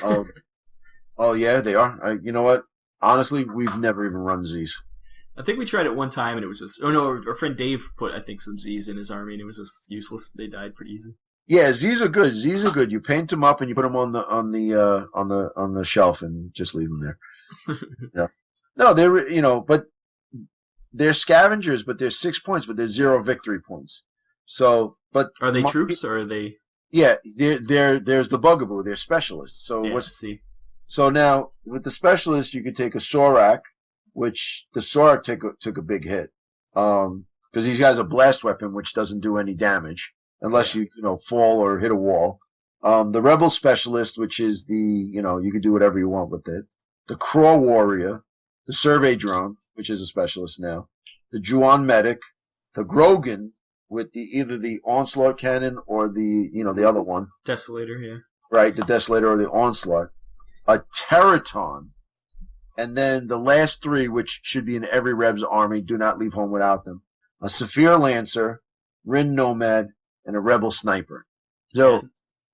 Oh yeah, they are. You know what? Honestly, we've never even run Z's. I think we tried it one time, and it was just. Oh no, our friend Dave put some Z's in his army, and it was just useless. They died pretty easy. Yeah, Z's are good. Z's are good. You paint them up and you put them on the shelf and just leave them there. Yeah. No, they're but they're scavengers, but they're 6 points, but they're 0 victory points. So, but are they troops or are they? Yeah, there's the bugaboo. They're specialists. So So now with the specialist, you could take a Sorak, which the Sorak took a big hit, because he has a blast weapon which doesn't do any damage unless you fall or hit a wall. The Rebel Specialist, which is you can do whatever you want with it. The Craw Warrior, the Survey Drone, which is a specialist now. The Juan Medic, the Grogan with either the Onslaught Cannon or the other one. Desolator, yeah. Right, the Desolator or the Onslaught. A Teraton, and then the last 3, which should be in every Reb's army, do not leave home without them. A Saphir Lancer, Rin Nomad, and a Rebel Sniper. So,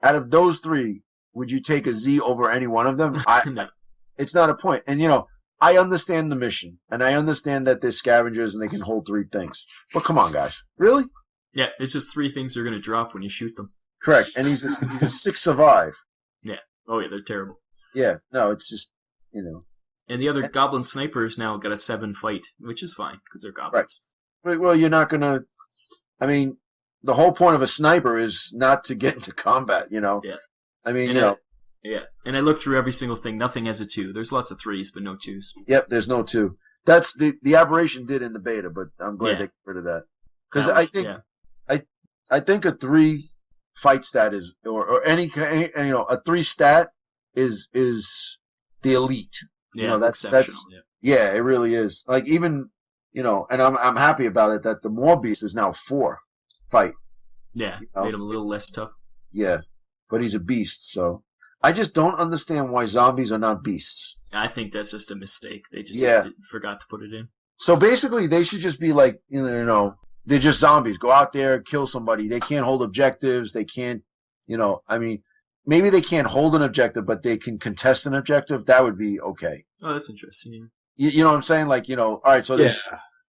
out of those 3, would you take a Z over any one of them? No. It's not a point. And, I understand the mission, and I understand that they're scavengers and they can hold 3 things. But come on, guys. Really? Yeah, it's just 3 things they're going to drop when you shoot them. Correct. And he's a 6 survive. Yeah. Oh, yeah, they're terrible. Yeah. No, it's just, And the other Goblin Snipers now got a 7 fight, which is fine, because they're goblins. Right. Well, you're not going to... I mean, the whole point of a sniper is not to get into combat. Yeah. I mean, And yeah. And I looked through every single thing. Nothing has a 2. There's lots of 3s, but no 2s. Yep, there's no 2. That's the aberration did in the beta, but I'm glad they got rid of that. Because I think a 3 fight stat is or any a 3 stat is the elite. Yeah, that's yeah, it really is. Like even and I'm happy about it that the Maw Beast is now 4 fight. Yeah, made him a little less tough. Yeah, but he's a beast, so I just don't understand why zombies are not beasts. I think that's just a mistake. They just forgot to put it in. So basically, they should just be like, they're just zombies. Go out there, kill somebody. They can't hold objectives. They can't, I mean, maybe they can't hold an objective, but they can contest an objective. That would be okay. Oh, that's interesting. You know what I'm saying? Like, all right, so there's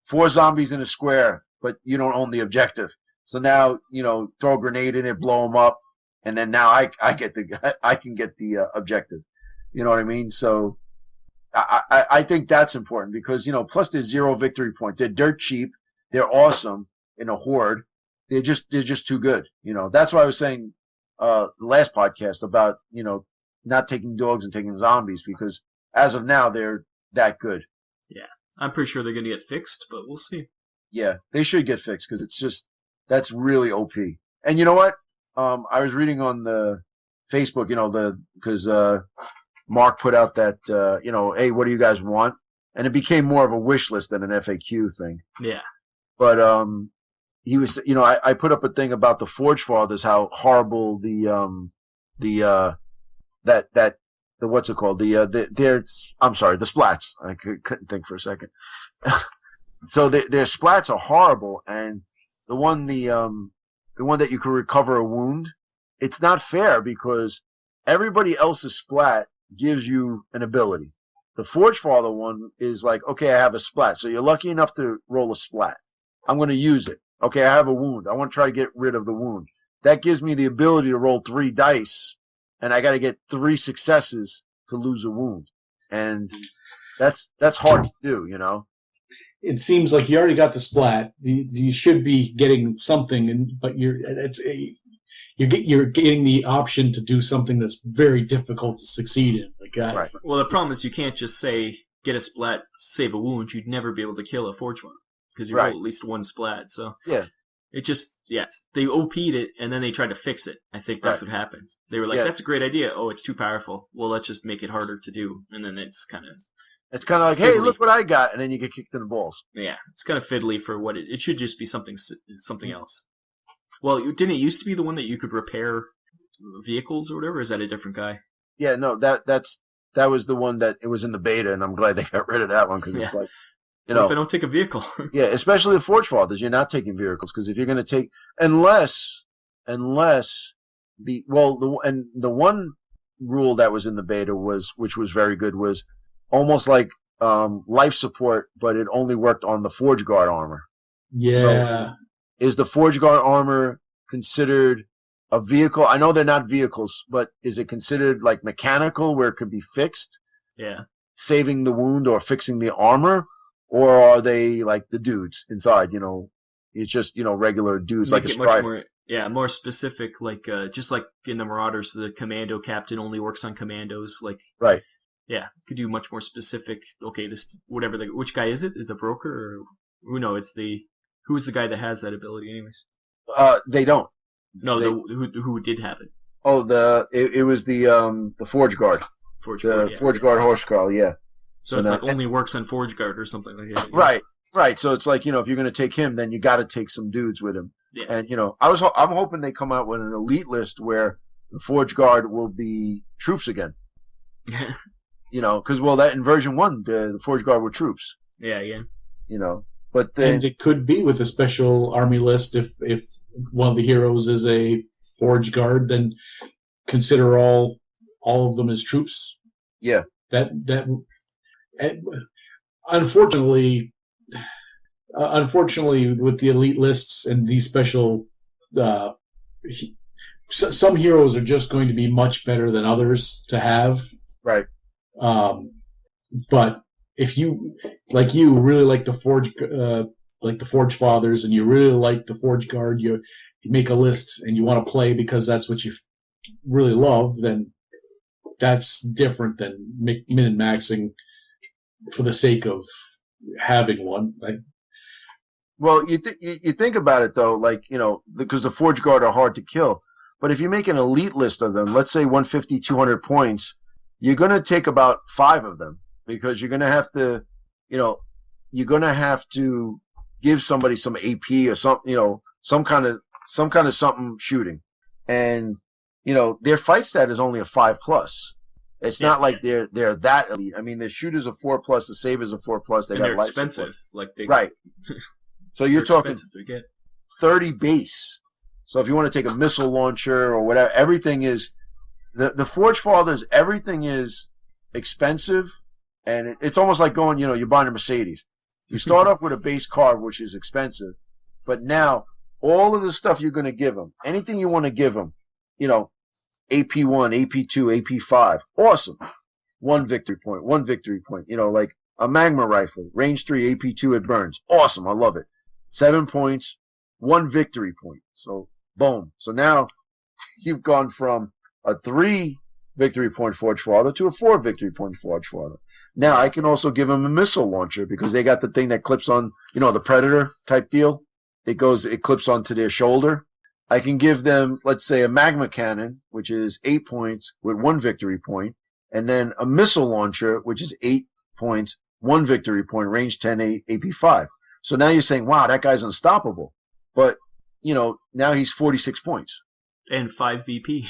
4 zombies in a square, but you don't own the objective. So now, throw a grenade in it, blow them up, and then now I can get the objective. You know what I mean? So I think that's important because, plus there's 0 victory points. They're dirt cheap. They're awesome in a horde. They're just too good. That's why I was saying the last podcast about, not taking dogs and taking zombies because as of now, they're that good. Yeah. I'm pretty sure they're going to get fixed, but we'll see. Yeah, they should get fixed because that's really OP. And you know what? I was reading on the Facebook, because Mark put out that, hey, what do you guys want? And it became more of a wish list than an FAQ thing. Yeah. But he was, I put up a thing about the Forge Fathers, how horrible the what's it called? I'm sorry, the splats. I couldn't think for a second. So their splats are horrible, and the one that you can recover a wound, it's not fair because everybody else's splat gives you an ability. The Forge Father one is like, okay, I have a splat. So you're lucky enough to roll a splat. I'm going to use it. Okay, I have a wound. I want to try to get rid of the wound. That gives me the ability to roll 3 dice, and I got to get 3 successes to lose a wound. And that's hard to do, It seems like you already got the splat. You should be getting something, but you're getting the option to do something that's very difficult to succeed in. Right. Well, the problem is you can't just say get a splat, save a wound. You'd never be able to kill a Forge one because you roll at least 1 splat. So yeah, it just they OP'd it and then they tried to fix it. I think that's what happened. They were like, that's a great idea. Oh, it's too powerful. Well, let's just make it harder to do, and then it's kind of like, hey, look what I got, and then you get kicked in the balls. Yeah, it's kind of fiddly for what it should just be something else. Well, didn't it used to be the one that you could repair vehicles or whatever? Or is that a different guy? Yeah, no, that was the one that it was in the beta, and I'm glad they got rid of that one because it's like, what if I don't take a vehicle? Yeah, especially the Forge Fathers, you're not taking vehicles because if you're going to take unless the one rule that was in the beta which was very good was almost like life support, but it only worked on the Forge Guard armor. Yeah. So, is the Forge Guard armor considered a vehicle? I know they're not vehicles, but is it considered like mechanical where it could be fixed? Yeah. Saving the wound or fixing the armor? Or are they like the dudes inside, it's just, regular dudes like a Strider? More specific, like just like in the Marauders, the commando captain only works on commandos. Like, right. Yeah, could do much more specific. Okay, which guy is it? Is it a broker or no? Who's the guy that has that ability, anyways? They don't. No, who did have it? Oh, it was the Forge Guard. Forge Guard Horsecarl, yeah. So it's like only works on Forge Guard or something like that. Right. So it's like, if you're going to take him, then you got to take some dudes with him. Yeah. And I'm hoping they come out with an elite list where the Forge Guard will be troops again. Because that in version 1, the Forge Guard were troops. Yeah. But then, and it could be with a special army list if one of the heroes is a Forge Guard, then consider all of them as troops. Yeah. That unfortunately, with the elite lists and these special, some heroes are just going to be much better than others to have. Right. But if you really like the Forge Fathers, and you really like the Forge Guard, you make a list and you want to play because that's what you really love, then that's different than min and maxing for the sake of having one. Well, you think about it though, like, because the Forge Guard are hard to kill. But if you make an elite list of them, let's say 150, 200 points, you're going to take about 5 of them because you're going to have to, give somebody some AP or some kind of something shooting, and their fight stat is only a 5+. It's not like they're that elite. I mean, the shooters are 4+, the savers are 4+. They're expensive, right. So you're talking to get 30 base. So if you want to take a missile launcher or whatever, everything is the Forge Fathers. Everything is expensive, and it's almost like going. You're buying a Mercedes. You start off with a base car, which is expensive, but now all of the stuff you're going to give them, anything you want to give them, AP1, AP2, AP5, awesome. 1 victory point, 1 victory point. Like a Magma rifle, range 3, AP2, it burns. Awesome, I love it. 7 points, 1 victory point. So boom. So now you've gone from a 3 victory point Forge Father to a 4 victory point Forge Father. Now I can also give them a missile launcher because they got the thing that clips on, the Predator type deal. It clips onto their shoulder. I can give them, let's say, a magma cannon, which is 8 points with 1 victory point, and then a missile launcher, which is 8 points, 1 victory point, range 10, AP5. So now you're saying, wow, that guy's unstoppable. But, now he's 46 points. And 5 VP.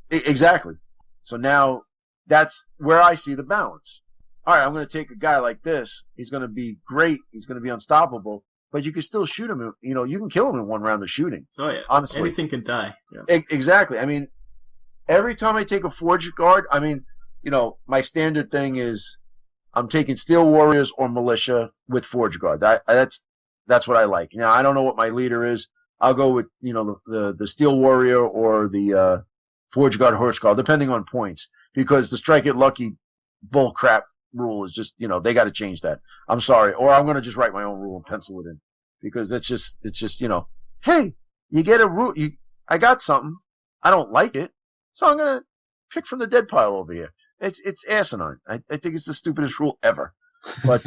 Exactly. So now that's where I see the balance. All right, I'm going to take a guy like this. He's going to be great. He's going to be unstoppable. But you can still shoot him. You can kill him in 1 round of shooting. Oh, yeah. Honestly. Anything can die. Yeah. Exactly. I mean, every time I take a Forge Guard, my standard thing is I'm taking Steel Warriors or Militia with Forge Guard. That's what I like. I don't know what my leader is. I'll go with, the Steel Warrior or the Forge Guard Horse Guard, depending on points. Because the Strike It Lucky bull crap rule is just, they got to change that. I'm sorry. Or I'm going to just write my own rule and pencil it in. Because it's just, hey, you get a rule. I got something. I don't like it. So I'm going to pick from the dead pile over here. It's asinine. I think it's the stupidest rule ever. But,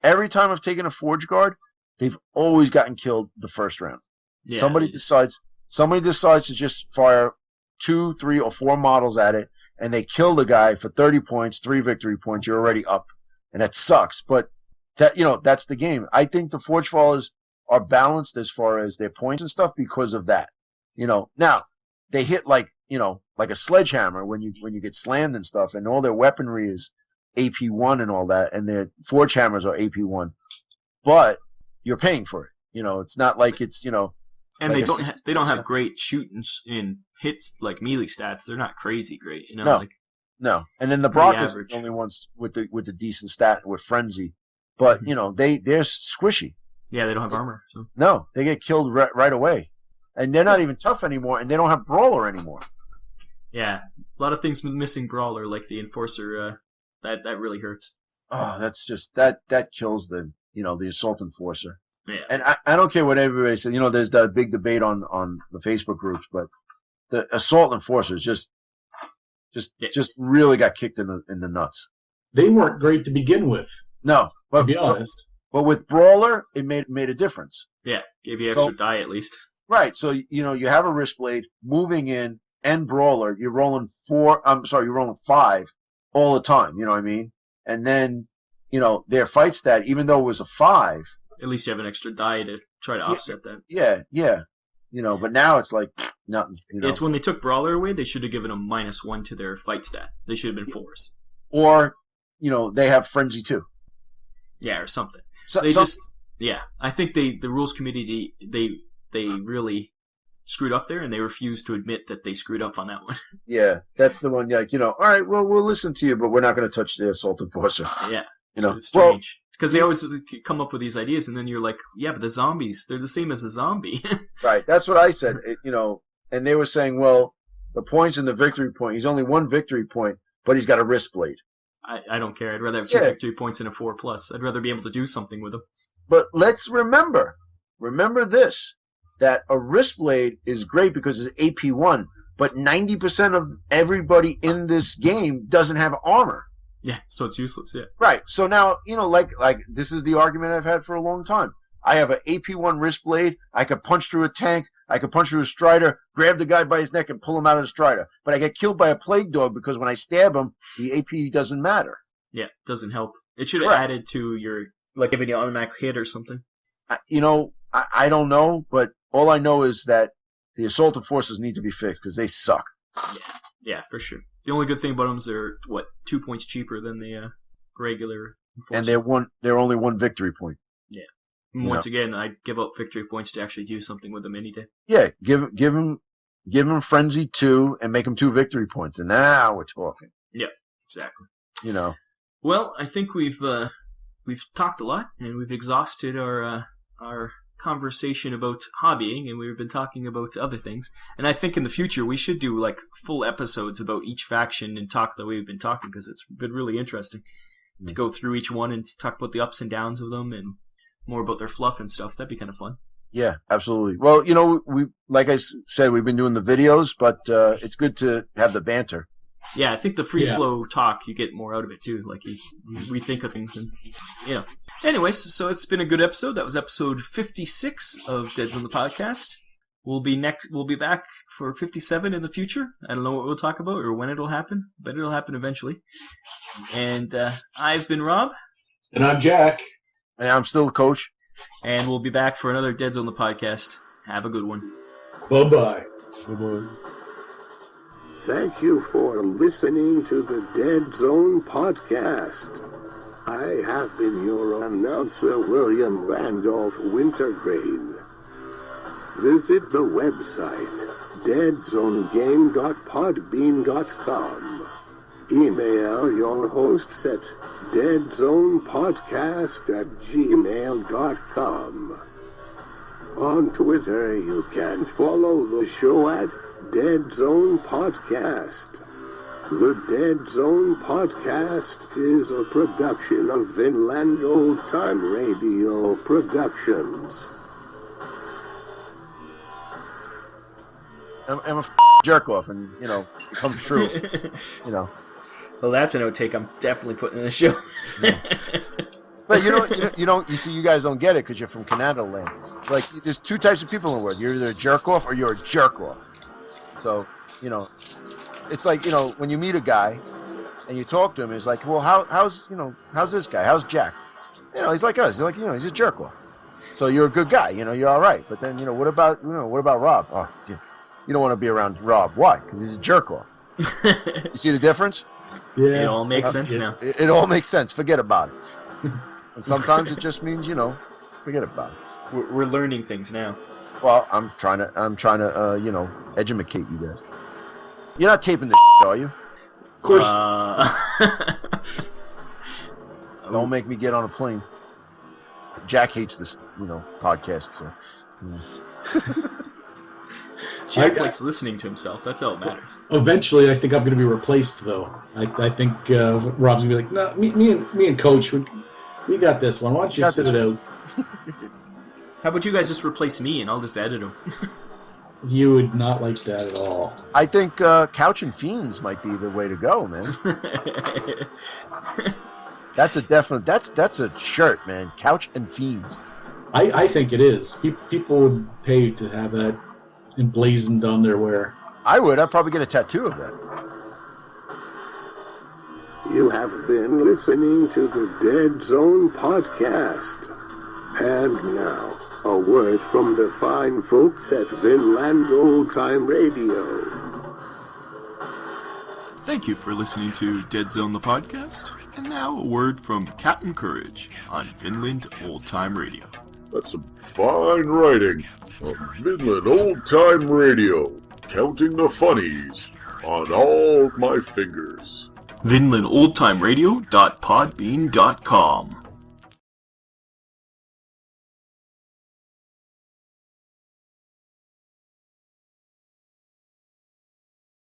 every time I've taken a Forge Guard, they've always gotten killed the first round. Yeah, somebody decides to just fire 2, 3, or 4 models at it, and they kill the guy for 30 points, 3 victory points. You're already up, and that sucks. But that's the game. I think the Forge Fallers are balanced as far as their points and stuff because of that. Now they hit like a sledgehammer when you get slammed and stuff, and all their weaponry is AP1 and all that, and their Forge Hammers are AP1. But you're paying for it. It's not like it's and like they don't have great shooting in hits like melee stats. They're not crazy great. No. And then the Brockers are the only ones with the decent stat with Frenzy. But they're squishy. Yeah, they don't have armor. So. No, they get killed right away, and they're not even tough anymore, and they don't have Brawler anymore. Yeah, a lot of things missing Brawler, like the Enforcer. That really hurts. Oh, that's just that kills the Assault Enforcer. Yeah. And I don't care what everybody says. There's that big debate on the Facebook groups, but the Assault Enforcer just really got kicked in the nuts. They weren't great to begin with. No, to be honest. But with Brawler, it made a difference. Yeah, gave you extra die at least. Right. So you have a wrist blade moving in and Brawler. You're rolling 5 all the time. You know what I mean? And then their fight stat, even though it was a 5. At least you have an extra die to try to offset that. Yeah. But now it's like nothing. It's when they took Brawler away, they should have given them -1 to their fight stat. They should have been 4s. Or, they have Frenzy too. Yeah, or something. I think the rules committee, they really screwed up there, and they refused to admit that they screwed up on that one. Yeah, that's the one. All right, well, we'll listen to you, but we're not going to touch the Assault Enforcer. Yeah, it's strange. Because they always come up with these ideas, and then you're like, yeah, but the zombies, they're the same as a zombie. Right, that's what I said. And they were saying, well, the points in the victory point, he's only 1 victory point, but he's got a wrist blade. I don't care. I'd rather have 2 victory points and a 4+. I'd rather be able to do something with them. But let's remember, remember this, that a wrist blade is great because it's AP1, but 90% of everybody in this game doesn't have armor. Yeah, so it's useless, yeah. Right. So now, like this is the argument I've had for a long time. I have an AP1 wrist blade. I could punch through a tank. I could punch through a strider, grab the guy by his neck, and pull him out of the strider. But I get killed by a plague dog because when I stab him, the AP doesn't matter. Yeah, it doesn't help. It should have added to your, like, giving you an automatic hit or something. I don't know, but all I know is that the assaultive forces need to be fixed because they suck. Yeah, for sure. The only good thing about them is they're 2 points cheaper than the regular enforcers. And they're only 1 victory point. Yeah. And once again, I'd give up victory points to actually do something with them any day. Yeah, give him frenzy 2 and make him 2 victory points, and now we're talking. Yeah, exactly. Well, I think we've talked a lot, and we've exhausted our conversation about hobbying, and we've been talking about other things. And I think in the future we should do like full episodes about each faction and talk the way we've been talking, because it's been really interesting to go through each one and talk about the ups and downs of them and more about their fluff and stuff. That'd be kind of fun. Yeah, absolutely. Well, we like I said, we've been doing the videos, but it's good to have the banter. Yeah, I think the free flow talk, you get more out of it too. Like we think of things, and Anyways, so it's been a good episode. That was episode 56 of Deadzone the podcast. We'll be back for 57 in the future. I don't know what we'll talk about or when it'll happen, but it'll happen eventually. And I've been Rob. And I'm Jack. And I'm still the coach. And we'll be back for another Deadzone the podcast. Have a good one. Bye-bye. Bye-bye. Thank you for listening to the Deadzone podcast. I have been your announcer, William Randolph Wintergreen. Visit the website, deadzonegame.podbean.com. Email your hosts at deadzonepodcast@gmail.com. On Twitter, you can follow the show at Deadzone Podcast. The Deadzone Podcast is a production of Vinland Old Time Radio Productions. I'm a jerk off, and it comes true. Well, that's an outtake I'm definitely putting in the show. But you guys don't get it because you're from Canada land. Like, there's 2 types of people in the world. You're either a jerk off or you're a jerk off. So, it's like, when you meet a guy and you talk to him, it's like, well, how's this guy? How's Jack? He's like us. He's like, he's a jerk off. So you're a good guy. You're all right. But then, what about Rob? Oh, you don't want to be around Rob. Why? Because he's a jerk off. You see the difference? Yeah. It all makes sense now. It all makes sense. Forget about it. And sometimes it just means, forget about it. We're learning things now. Well, I'm trying to educate you guys. You're not taping this shit, are you? Of course. Don't make me get on a plane. Jack hates this, podcast, so. Jack likes listening to himself. That's all that matters. Eventually, I think I'm going to be replaced, though. I think Rob's going to be like, no, me and Coach, we got this one. Why don't you sit it out? How about you guys just replace me and I'll just edit them? You would not like that at all. I think Couch and Fiends might be the way to go, man. That's a shirt, man. Couch and Fiends. I think it is. People would pay to have that emblazoned on their wear. I would. I'd probably get a tattoo of that. You have been listening to the Deadzone podcast. And now, a word from the fine folks at Vinland Old Time Radio. Thank you for listening to Deadzone the podcast. And now a word from Captain Courage on Vinland Old Time Radio. That's some fine writing on Vinland Old Time Radio. Counting the funnies on all my fingers. VinlandOldTimeRadio.podbean.com